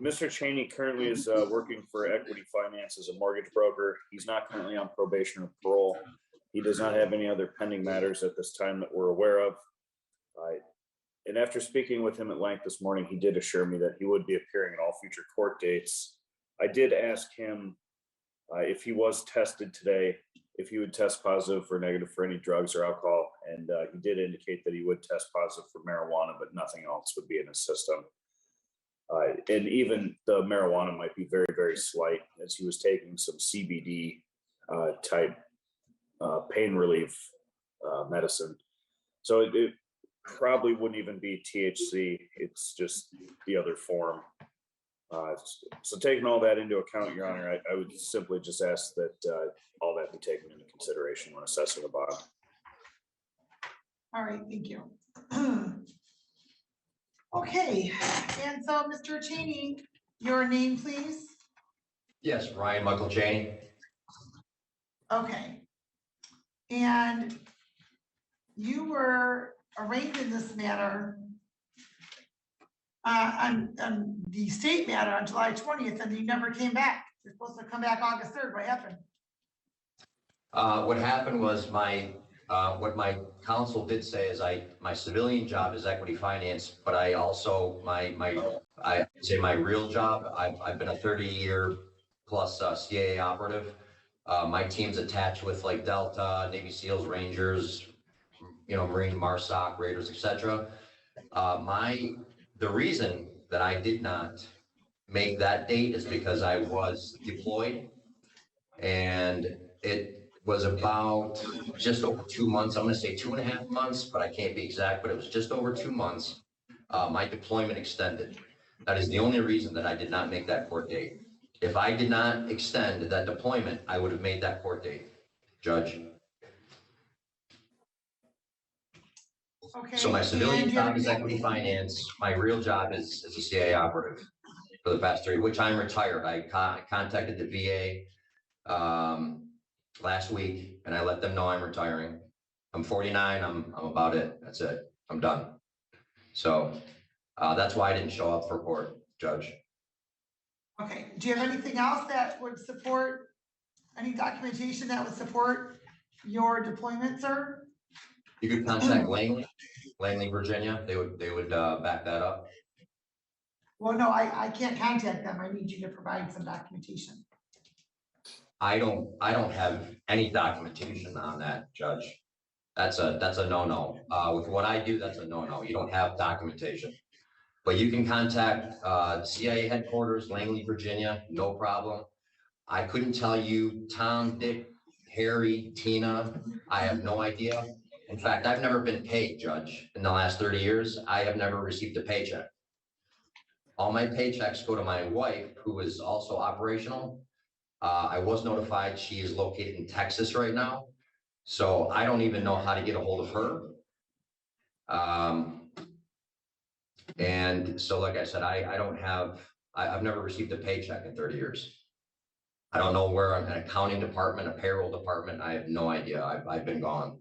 [SPEAKER 3] Mr. Cheney currently is working for Equity Finance as a mortgage broker. He's not currently on probation or parole. He does not have any other pending matters at this time that we're aware of. And after speaking with him at length this morning, he did assure me that he would be appearing at all future court dates. I did ask him if he was tested today, if he would test positive or negative for any drugs or alcohol. And he did indicate that he would test positive for marijuana, but nothing else would be in his system. And even the marijuana might be very, very slight, as he was taking some CBD type pain relief medicine. So it probably wouldn't even be THC. It's just the other form. So taking all that into account, Your Honor, I would simply just ask that all that be taken into consideration when assessing the bond.
[SPEAKER 1] All right, thank you. Okay, and so Mr. Cheney, your name, please?
[SPEAKER 11] Yes, Ryan Michael Cheney.
[SPEAKER 1] Okay. And you were arraigned in this matter on the state matter on July 20th, and you never came back. You're supposed to come back August 3rd. What happened?
[SPEAKER 11] What happened was what my counsel did say is my civilian job is equity finance, but I also I say my real job. I've been a 30-year plus CAA operative. My team's attached with like Delta, Navy SEALs, Rangers, Marine, MARSOC, Raiders, etc. The reason that I did not make that date is because I was deployed, and it was about just over 2 months. I'm going to say 2.5 months, but I can't be exact, but it was just over 2 months. My deployment extended. That is the only reason that I did not make that court date. If I did not extend that deployment, I would have made that court date, Judge.
[SPEAKER 1] Okay.
[SPEAKER 11] So my civilian
[SPEAKER 1] and do you have
[SPEAKER 11] job is
[SPEAKER 1] anything-
[SPEAKER 11] equity finance. My real job is a CIA operative for the past 3, which I'm retired. I contacted the VA last week and I let them know I'm retiring. I'm 49. I'm about it. That's it. I'm done. So that's why I didn't show up for court, Judge.
[SPEAKER 1] Okay, do you have anything else that would support, any documentation that would support your deployment, sir?
[SPEAKER 11] You could contact Langley, Virginia. They would back that up.
[SPEAKER 1] Well, no, I can't contact them. I need you to provide some documentation.
[SPEAKER 11] I don't have any documentation on that, Judge. That's a no-no. With what I do, that's a no-no. You don't have documentation. But you can contact CIA headquarters, Langley, Virginia, no problem. I couldn't tell you Tom, Dick, Harry, Tina. I have no idea. In fact, I've never been paid, Judge, in the last 30 years. I have never received a paycheck. All my paychecks go to my wife, who is also operational. I was notified she is located in Texas right now. So I don't even know how to get a hold of her. And so, like I said, I've never received a paycheck in 30 years. I don't know where I'm, an accounting department, a payroll department. I have no idea. I've been gone.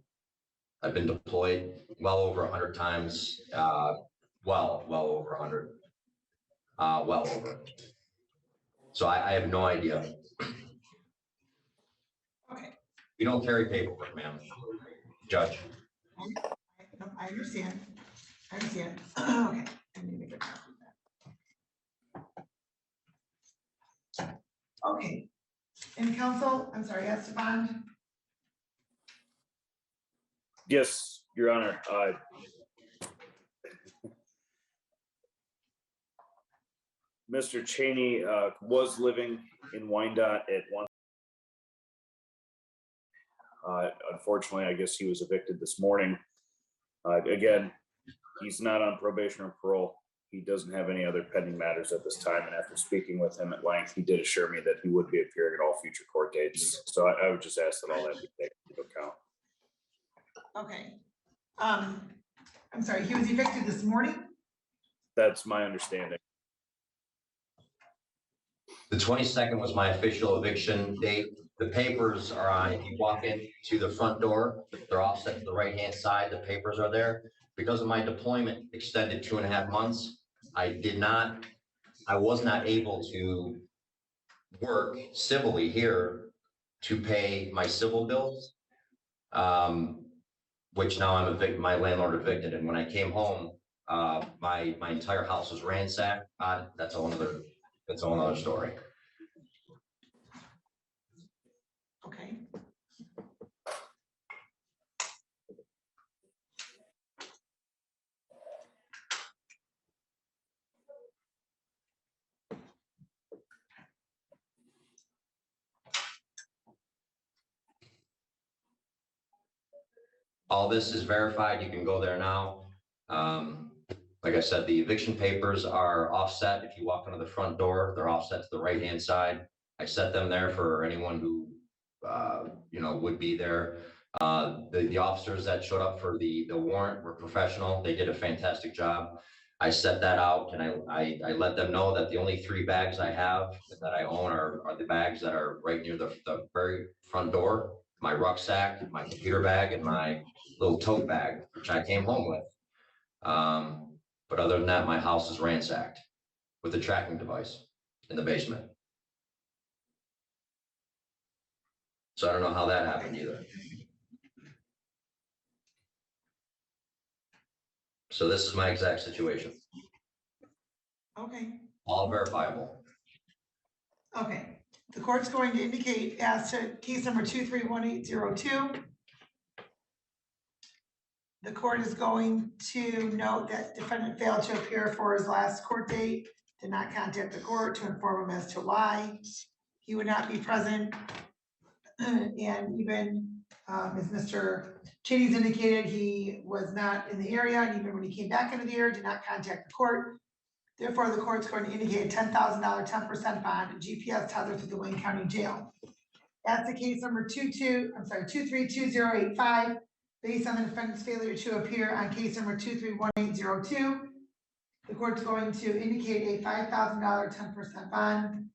[SPEAKER 11] I've been deployed well over 100 times, well over 100, well over. So I have no idea.
[SPEAKER 1] Okay.
[SPEAKER 11] We don't carry paperwork, ma'am, Judge.
[SPEAKER 1] I understand. I understand. Okay. I need to make a copy of that. Okay. And counsel, I'm sorry, Esteban.
[SPEAKER 3] Yes, Your Honor. Mr. Cheney was living in Wyandotte at one. Unfortunately, I guess he was evicted this morning. Again, he's not on probation or parole. He doesn't have any other pending matters at this time. And after speaking with him at length, he did assure me that he would be appearing at all future court dates. So I would just ask that all that be taken into account.
[SPEAKER 1] Okay. I'm sorry, he was evicted this morning?
[SPEAKER 3] That's my understanding.
[SPEAKER 11] The 22nd was my official eviction date. The papers are on, if you walk in to the front door, they're offset to the right-hand side, the papers are there. Because of my deployment extended 2.5 months, I was not able to work civilly here to pay my civil bills, which now I'm my landlord evicted. And when I came home, my entire house was ransacked. That's a whole other story.
[SPEAKER 1] Okay.
[SPEAKER 11] All this is verified. You can go there now. Like I said, the eviction papers are offset. If you walk into the front door, they're offset to the right-hand side. I set them there for anyone who, would be there. The officers that showed up for the warrant were professional. They did a fantastic job. I set that out and I let them know that the only 3 bags I have that I own are the bags that are right near the very front door. My rucksack, my computer bag, and my little tote bag, which I came home with. But other than that, my house is ransacked with a tracking device in the basement. So I don't know how that happened either. So this is my exact situation.
[SPEAKER 1] Okay.
[SPEAKER 11] All verifiable.
[SPEAKER 1] Okay. The court's going to indicate as to case number 231802. The court is going to note that defendant failed to appear for his last court date, did not contact the court to inform him as to why he would not be present. And even as Mr. Cheney's indicated, he was not in the area, and even when he came back into the area, did not contact the court Therefore, the court's going to indicate a $10,000 10% bond and GPS tether to the Wayne County Jail. That's the case number 232085, based on the defendant's failure to appear on case number 231802. The court's going to indicate a $5,000 10% bond,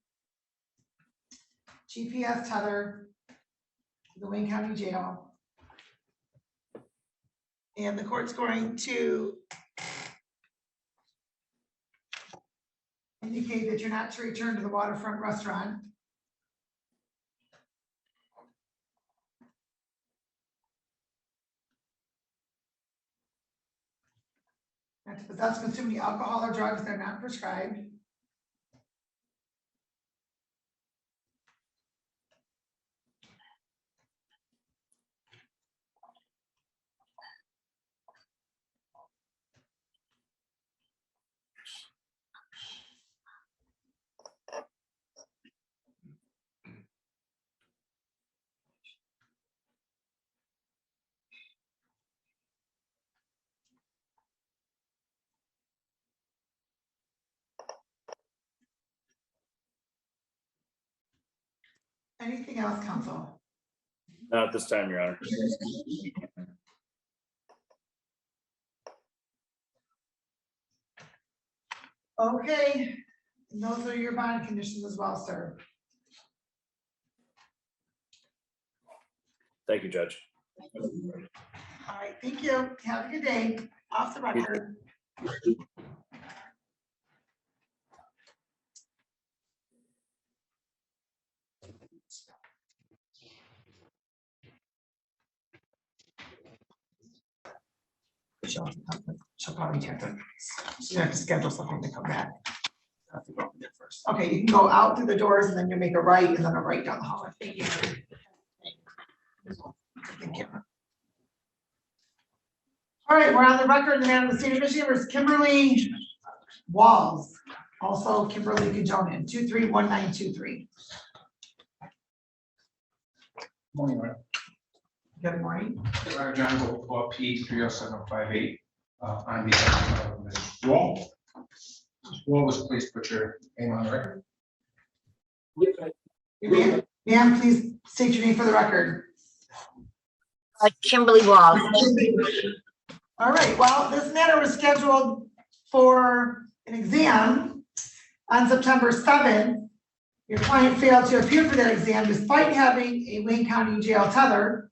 [SPEAKER 1] GPS tether to the Wayne County Jail. And the court's going to indicate that you're not to return to the waterfront restaurant. Not to possess, consume any alcohol or drugs that are not prescribed. Anything else, counsel?
[SPEAKER 3] Not at this time, Your Honor.
[SPEAKER 1] Okay, and those are your bond conditions as well, sir.
[SPEAKER 3] Thank you, Judge.
[SPEAKER 1] All right, thank you. Have a good day. Off the record. She'll probably have to, she'll have to schedule something to come back. I'll have to go over there first. Okay, you can go out through the doors and then you make a right and then a right down the hallway. Thank you. Thank you. All right, we're on the record in the man of the state of Michigan versus Kimberly Walls, also Kimberly Gajonan, 231923.
[SPEAKER 12] Morning, Ryan.
[SPEAKER 1] Good morning.
[SPEAKER 12] John Gold, P 30758. On behalf of Ms. Wall. Wall, was please put your name on the record.
[SPEAKER 1] Ma'am, please state your name for the record.
[SPEAKER 13] Kimberly Wall.
[SPEAKER 1] All right, well, this matter was scheduled for an exam on September 7th. Your client failed to appear for that exam despite having a Wayne County Jail tether.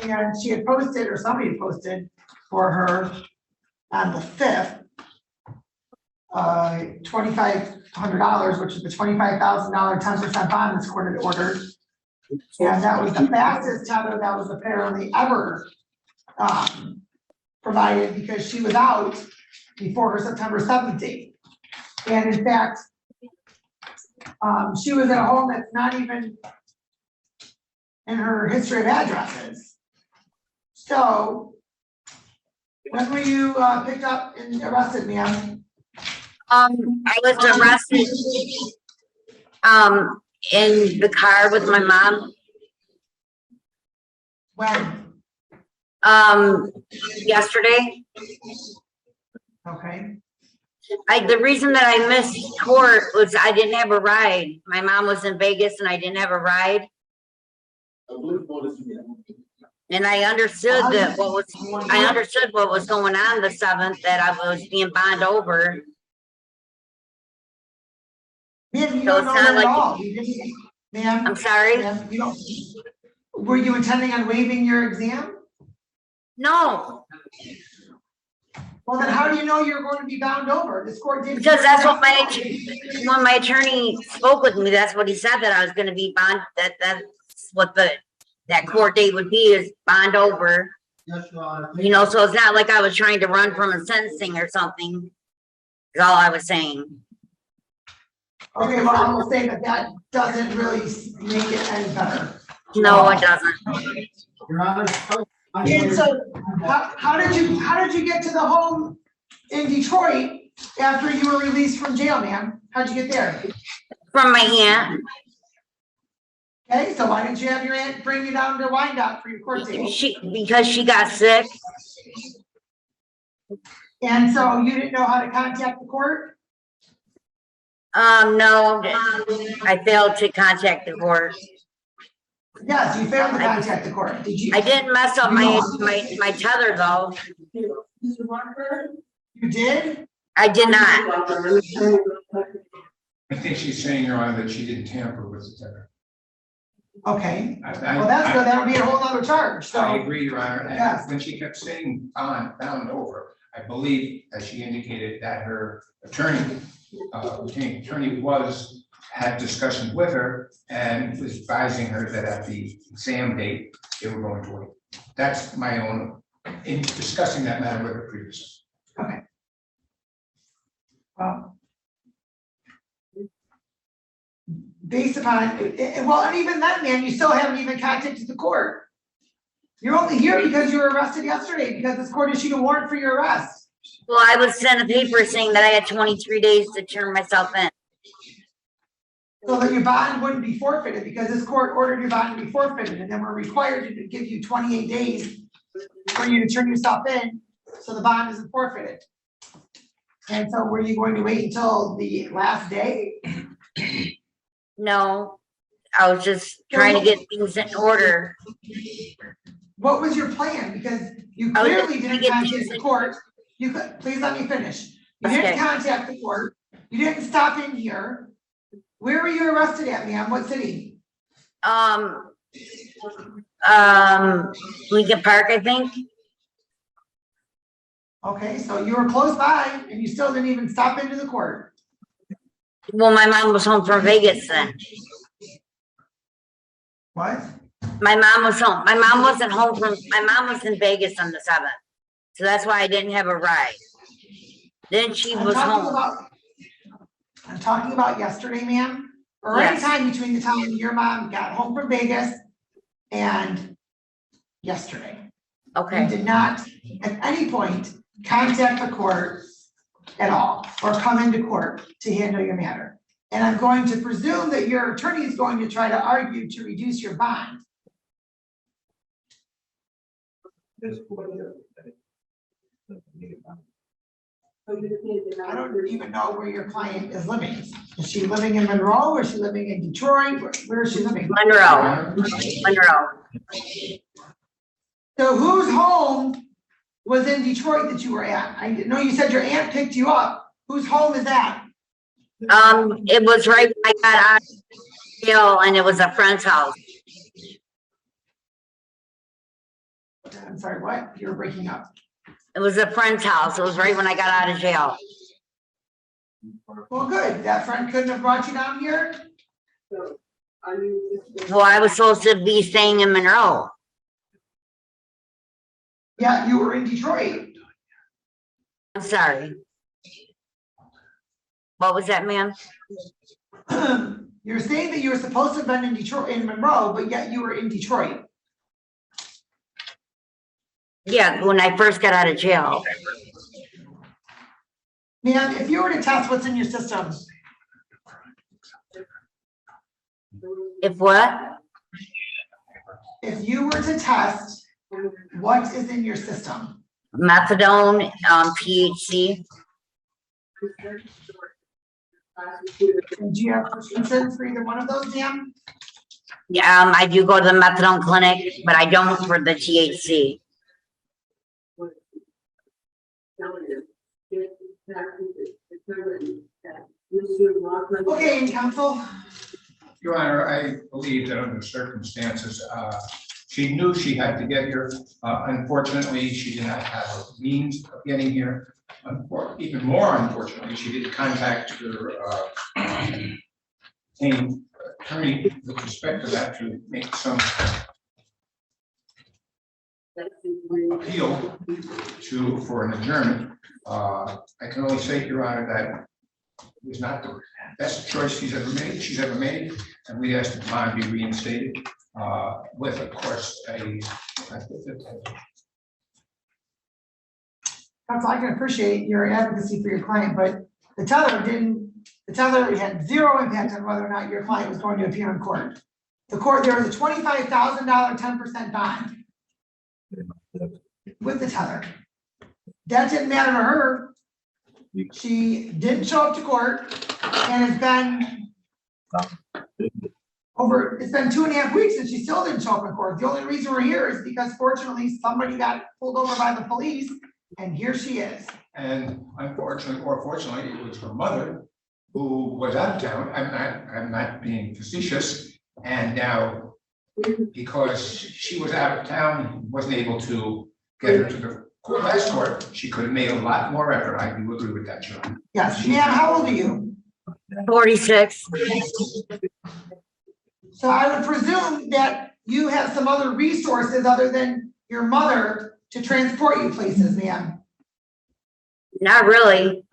[SPEAKER 1] And she had posted, or somebody had posted for her on the 5th, $2,500, which is the $25,000 10% bond this court had ordered. And that was the fastest tether that was apparently ever provided, because she was out before her September 7th date. And in fact, she was at a home that's not even in her history of addresses. So when were you picked up and arrested, ma'am?
[SPEAKER 13] I was arrested in the car with my mom.
[SPEAKER 1] When?
[SPEAKER 13] Yesterday.
[SPEAKER 1] Okay.
[SPEAKER 13] The reason that I missed court was I didn't have a ride. My mom was in Vegas and I didn't have a ride. And I understood that I understood what was going on the 7th, that I was being bond over.
[SPEAKER 1] Ma'am, you don't know that at all. Ma'am,
[SPEAKER 13] I'm sorry?
[SPEAKER 1] ma'am, were you intending on waiving your exam?
[SPEAKER 13] No,
[SPEAKER 1] Well, then how do you know you're going to be bound over? This court did.
[SPEAKER 13] because that's what when my attorney spoke with me, that's what he said, that I was gonna be bond, that's what that court date would be, is bond over. You know, so it's not like I was trying to run from a sentencing or something, is all I was saying.
[SPEAKER 1] Okay, well, I will say that doesn't really make it any better.
[SPEAKER 13] No, it doesn't.
[SPEAKER 1] And so, how did you get to the home in Detroit after you were released from jail, ma'am? How'd you get there?
[SPEAKER 13] From my aunt.
[SPEAKER 1] Okay, so why didn't you have your aunt bring you down to Wyandotte for your court date?
[SPEAKER 13] Because she got sick.
[SPEAKER 1] And so you didn't know how to contact the court?
[SPEAKER 13] No, I failed to contact the court.
[SPEAKER 1] Yes, you failed to contact the court. Did you?
[SPEAKER 13] I didn't mess up my tether though.
[SPEAKER 1] You did?
[SPEAKER 13] I did not.
[SPEAKER 12] I think she's saying, Your Honor, that she didn't tamper with the tether.
[SPEAKER 1] Okay, well, that's good. That'll be a whole nother charge, so.
[SPEAKER 12] I agree, Your Honor,
[SPEAKER 1] Yes.
[SPEAKER 12] and when she kept saying bound over, I believe, as she indicated, that her attorney, retained attorney had discussions with her and was advising her that at the exam date, they were going to wait. That's my own, in discussing that matter with her previously.
[SPEAKER 1] Okay. Well, based upon, well, and even then, man, you still haven't even contacted the court. You're only here because you were arrested yesterday, because this court issued a warrant for your arrest.
[SPEAKER 13] Well, I was sent a paper saying that I had 23 days to turn myself in.
[SPEAKER 1] So that your bond wouldn't be forfeited, because this court ordered your bond to be forfeited, and then we're required to give you 28 days for you to turn yourself in, so the bond isn't forfeited. And so were you going to wait until the last day?
[SPEAKER 13] No, I was just trying to get things in order.
[SPEAKER 1] What was your plan? Because you
[SPEAKER 13] I was
[SPEAKER 1] clearly
[SPEAKER 13] just
[SPEAKER 1] didn't
[SPEAKER 13] trying to get
[SPEAKER 1] contact the court. You could, please let me finish. You didn't
[SPEAKER 13] Okay.
[SPEAKER 1] contact the court. You didn't stop in here. Where were you arrested at, ma'am? What city?
[SPEAKER 13] Lincoln Park, I think.
[SPEAKER 1] Okay, so you were close by and you still didn't even stop into the court.
[SPEAKER 13] Well, my mom was home from Vegas then.
[SPEAKER 1] What?
[SPEAKER 13] My mom was home. My mom wasn't home my mom was in Vegas on the 7th. So that's why I didn't have a ride. Then she was home.
[SPEAKER 1] I'm talking about yesterday, ma'am, or any time between the time your mom got home from Vegas and yesterday.
[SPEAKER 13] Okay.
[SPEAKER 1] You did not at any point contact the court at all, or come into court to handle your matter. And I'm going to presume that your attorney is going to try to argue to reduce your bond. I don't even know where your client is living. Is she living in Monroe, or is she living in Detroit? Where is she living?
[SPEAKER 13] Monroe. Monroe.
[SPEAKER 1] So whose home was in Detroit that you were at? I know you said your aunt picked you up. Whose home is that?
[SPEAKER 13] It was right when I got out of jail, and it was a friend's house.
[SPEAKER 1] I'm sorry, what? You're breaking up.
[SPEAKER 13] It was a friend's house. It was right when I got out of jail.
[SPEAKER 1] Well, good. That friend couldn't have brought you down here?
[SPEAKER 13] Well, I was supposed to be staying in Monroe.
[SPEAKER 1] Yeah, you were in Detroit.
[SPEAKER 13] I'm sorry. What was that, ma'am?
[SPEAKER 1] You're saying that you were supposed to have been in Detroit, in Monroe, but yet you were in Detroit.
[SPEAKER 13] Yeah, when I first got out of jail.
[SPEAKER 1] Ma'am, if you were to test what's in your system.
[SPEAKER 13] If what?
[SPEAKER 1] If you were to test what is in your system.
[SPEAKER 13] Methadone, THC.
[SPEAKER 1] And do you have prescriptions for either one of those, ma'am?
[SPEAKER 13] Yeah, I do go to the methadone clinic, but I don't for the THC.
[SPEAKER 1] Okay, and counsel.
[SPEAKER 12] Your Honor, I believe that under the circumstances, she knew she had to get here. Unfortunately, she did not have a means of getting here. Even more unfortunately, she didn't contact her attorney with respect to that to make some appeal for an adjournment. I can only say, Your Honor, that it was not the best choice she's ever made, and we asked the bond be reinstated with, of course,
[SPEAKER 1] Counsel, I can appreciate your advocacy for your client, but the tether had zero impact on whether or not your client was going to appear in court. There was a $25,000 10% bond with the tether. That didn't matter to her. She didn't show up to court and it's been it's been 2.5 weeks and she still didn't show up in court. The only reason we're here is because fortunately somebody got pulled over by the police and here she is.
[SPEAKER 12] And unfortunately, or fortunately, it was her mother who was out of town. I'm not being facetious. And now, because she was out of town, wasn't able to get her to the last court, she could have made a lot more effort. I do agree with that, John.
[SPEAKER 1] Yes, ma'am, how old are you?
[SPEAKER 13] 46.
[SPEAKER 1] So I would presume that you have some other resources other than your mother to transport you places, ma'am.
[SPEAKER 13] Not really.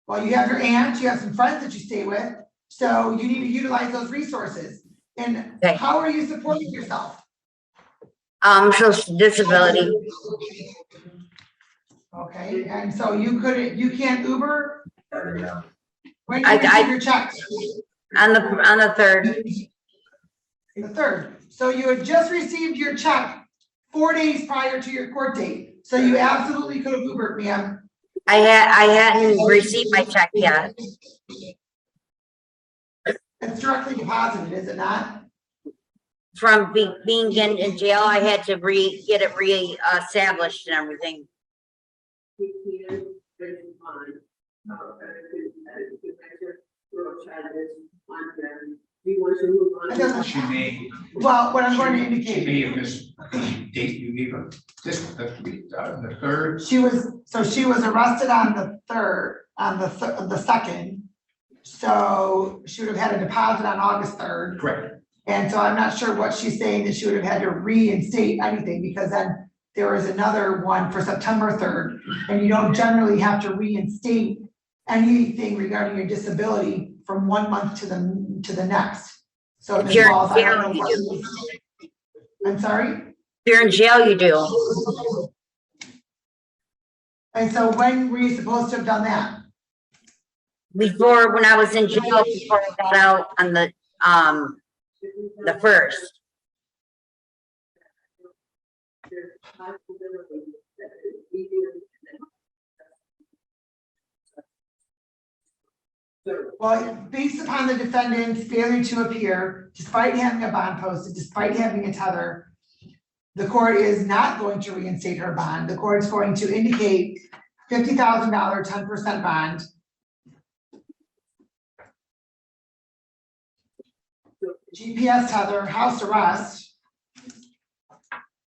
[SPEAKER 1] Well, you have your aunt, you have some friends that you stay with, so you need to utilize those resources. And
[SPEAKER 13] Okay.
[SPEAKER 1] how are you supporting yourself?
[SPEAKER 13] Social disability.
[SPEAKER 1] Okay, and so you can't Uber? When do
[SPEAKER 13] I-
[SPEAKER 1] you receive your check?
[SPEAKER 13] On the 3rd.
[SPEAKER 1] The 3rd. So you had just received your check 4 days prior to your court date. So you absolutely could have Ubered, ma'am.
[SPEAKER 13] I hadn't received my check yet.
[SPEAKER 1] It's directly deposited, is it not?
[SPEAKER 13] From being in jail, I had to get it re-established and everything.
[SPEAKER 1] It doesn't-
[SPEAKER 12] She may,
[SPEAKER 1] Well, what I'm going to
[SPEAKER 12] she
[SPEAKER 1] indicate,
[SPEAKER 12] may have missed the date you gave her, the 3rd.
[SPEAKER 1] she was arrested on the 3rd, on the 2nd. So she would have had a deposit on August 3rd.
[SPEAKER 12] Correct.
[SPEAKER 1] And so I'm not sure what she's saying that she would have had to reinstate anything because then there was another one for September 3rd. And you don't generally have to reinstate anything regarding your disability from 1 month to the next. So Ms.
[SPEAKER 13] You're-
[SPEAKER 1] Walls, I don't know what. I'm sorry?
[SPEAKER 13] If you're in jail, you do.
[SPEAKER 1] And so when were you supposed to have done that?
[SPEAKER 13] Before, when I was in jail, before I got out on the 1st.
[SPEAKER 1] Well, based upon the defendant's failure to appear, despite having a bond posted, despite having a tether, the court is not going to reinstate her bond. The court is going to indicate $50,000, 10% bond. GPS tether, house arrest.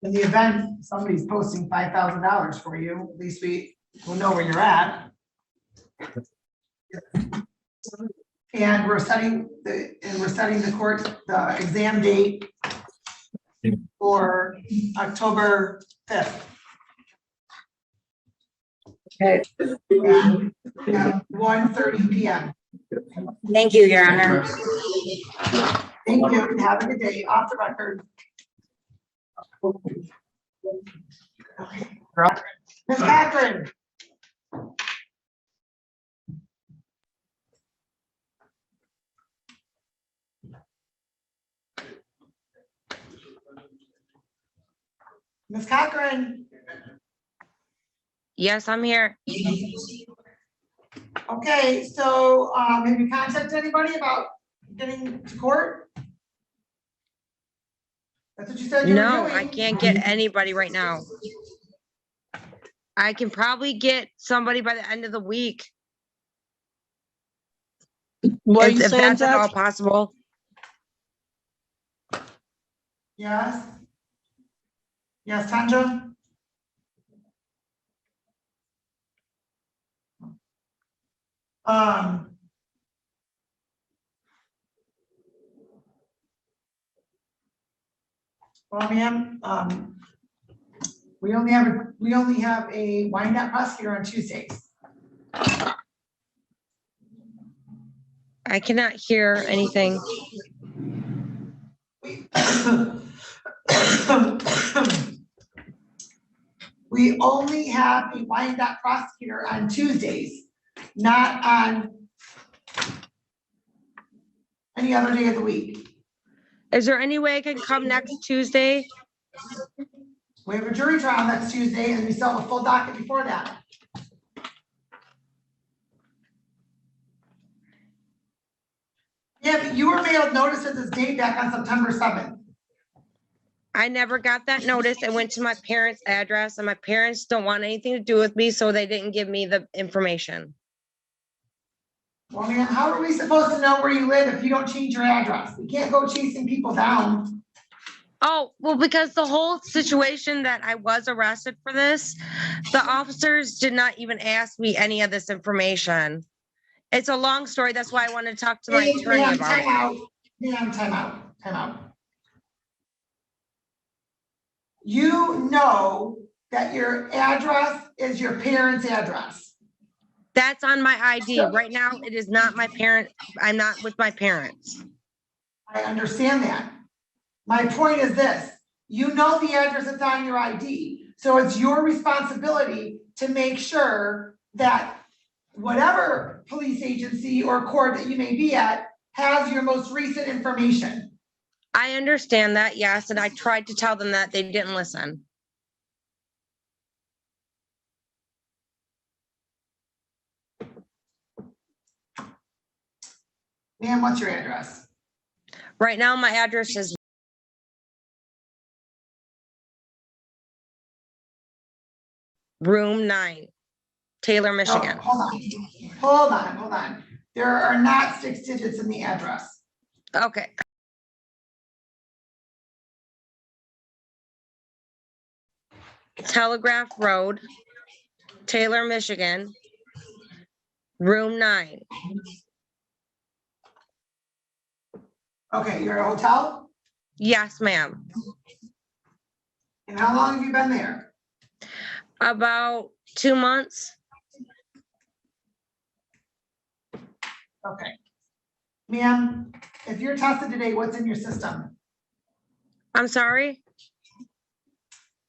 [SPEAKER 1] In the event somebody's posting $5,000 for you, at least we will know where you're at. And we're setting the court, the exam date for October 5th.
[SPEAKER 13] Okay.
[SPEAKER 1] At 1:30 p.m.
[SPEAKER 13] Thank you, Your Honor.
[SPEAKER 1] Thank you. Have a good day. Off the record. Ms. Catherine. Ms. Cochran.
[SPEAKER 14] Yes, I'm here.
[SPEAKER 1] Okay, so have you contacted anybody about getting to court? That's what you said you were
[SPEAKER 14] No,
[SPEAKER 1] doing.
[SPEAKER 14] I can't get anybody right now. I can probably get somebody by the end of the week.
[SPEAKER 6] What are
[SPEAKER 14] If
[SPEAKER 6] you saying,
[SPEAKER 14] that's at all
[SPEAKER 6] Judge?
[SPEAKER 14] possible.
[SPEAKER 1] Yes. Yes, Tanja? Well, ma'am, we only have a wind-up prosecutor on Tuesdays.
[SPEAKER 14] I cannot hear anything.
[SPEAKER 1] We only have a wind-up prosecutor on Tuesdays, not on any other day of the week.
[SPEAKER 14] Is there any way I can come next Tuesday?
[SPEAKER 1] We have a jury trial next Tuesday and we still have a full docket before that. Yeah, but you were mailed notice of this date back on September 7th.
[SPEAKER 14] I never got that notice. I went to my parents' address and my parents don't want anything to do with me, so they didn't give me the information.
[SPEAKER 1] Well, ma'am, how are we supposed to know where you live if you don't change your address? We can't go chasing people down.
[SPEAKER 14] Oh, well, because the whole situation that I was arrested for this, the officers did not even ask me any of this information. It's a long story. That's why I wanted to talk to my attorney
[SPEAKER 1] Ma'am,
[SPEAKER 14] about
[SPEAKER 1] time
[SPEAKER 14] it.
[SPEAKER 1] out. Ma'am, time out. You know that your address is your parents' address.
[SPEAKER 14] That's on my ID. Right now, it is not my parent. I'm not with my parents.
[SPEAKER 1] I understand that. My point is this, you know the address that's on your ID, so it's your responsibility to make sure that whatever police agency or court that you may be at has your most recent information.
[SPEAKER 14] I understand that, yes, and I tried to tell them that they didn't listen.
[SPEAKER 1] Ma'am, what's your address?
[SPEAKER 14] Right now, my address is room 9, Taylor, Michigan.
[SPEAKER 1] Hold on. There are not 6 digits in the address.
[SPEAKER 14] Okay. Telegraph Road, Taylor, Michigan, room 9.
[SPEAKER 1] Okay, you're at a hotel?
[SPEAKER 14] Yes, ma'am.
[SPEAKER 1] And how long have you been there?
[SPEAKER 14] About 2 months.
[SPEAKER 1] Okay. Ma'am, if you're tested today, what's in your system?
[SPEAKER 14] I'm sorry?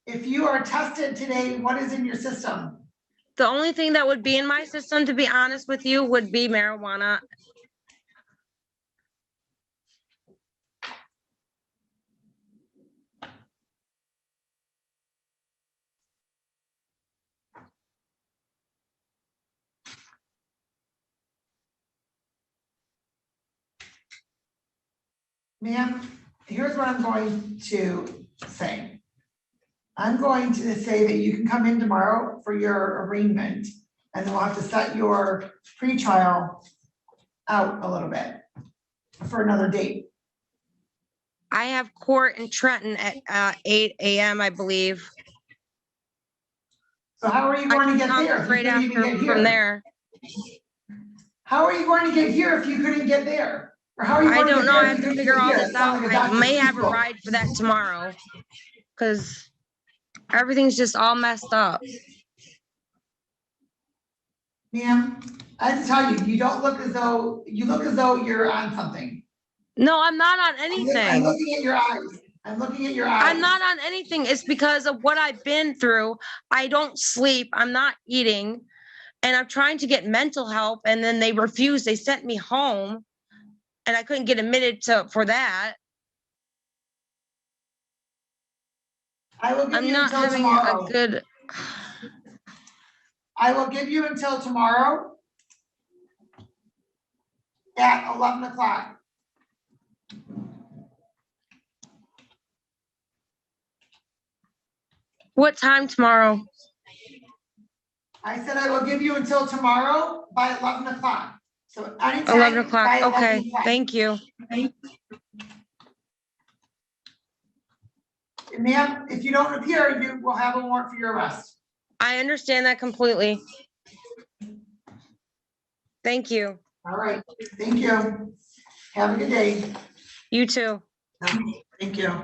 [SPEAKER 1] If you are tested today, what is in your system?
[SPEAKER 14] The only thing that would be in my system, to be honest with you, would be marijuana.
[SPEAKER 1] Ma'am, here's what I'm going to say. I'm going to say that you can come in tomorrow for your arraignment, and then we'll have to set your pretrial out a little bit for another date.
[SPEAKER 14] I have court in Trenton at 8 a.m., I believe.
[SPEAKER 1] So how are you going to get there if you
[SPEAKER 14] Right
[SPEAKER 1] couldn't even
[SPEAKER 14] after
[SPEAKER 1] get here?
[SPEAKER 14] from there.
[SPEAKER 1] How are you going to get here if you couldn't get there? Or how are you
[SPEAKER 14] I
[SPEAKER 1] going to
[SPEAKER 14] don't
[SPEAKER 1] get
[SPEAKER 14] know.
[SPEAKER 1] there
[SPEAKER 14] I
[SPEAKER 1] if
[SPEAKER 14] have
[SPEAKER 1] you
[SPEAKER 14] to
[SPEAKER 1] couldn't
[SPEAKER 14] figure
[SPEAKER 1] get
[SPEAKER 14] all
[SPEAKER 1] here?
[SPEAKER 14] this
[SPEAKER 1] It sounds
[SPEAKER 14] out.
[SPEAKER 1] like a
[SPEAKER 14] I
[SPEAKER 1] Dr.
[SPEAKER 14] may
[SPEAKER 1] Seuss
[SPEAKER 14] have a
[SPEAKER 1] book.
[SPEAKER 14] ride for that tomorrow. Because everything's just all messed up.
[SPEAKER 1] Ma'am, I have to tell you, you don't look as though, you look as though you're on something.
[SPEAKER 14] No, I'm not on
[SPEAKER 1] I'm
[SPEAKER 14] anything.
[SPEAKER 1] looking at your eyes. I'm looking at your eyes.
[SPEAKER 14] I'm not on anything. It's because of what I've been through. I don't sleep. I'm not eating. And I'm trying to get mental help. And then they refused. They sent me home. And I couldn't get admitted for that.
[SPEAKER 1] I will give
[SPEAKER 14] I'm
[SPEAKER 1] you
[SPEAKER 14] not
[SPEAKER 1] until
[SPEAKER 14] having
[SPEAKER 1] tomorrow.
[SPEAKER 14] a good.
[SPEAKER 1] I will give you until tomorrow at 11 o'clock.
[SPEAKER 14] What time tomorrow?
[SPEAKER 1] I said I will give you until tomorrow by 11 o'clock. So anytime
[SPEAKER 14] 11 o'clock.
[SPEAKER 1] by 11
[SPEAKER 14] Okay.
[SPEAKER 1] o'clock.
[SPEAKER 14] Thank you.
[SPEAKER 1] Ma'am, if you don't appear, you will have a warrant for your arrest.
[SPEAKER 14] I understand that completely. Thank you.
[SPEAKER 1] All right. Thank you. Have a good day.
[SPEAKER 14] You too.
[SPEAKER 1] Thank you.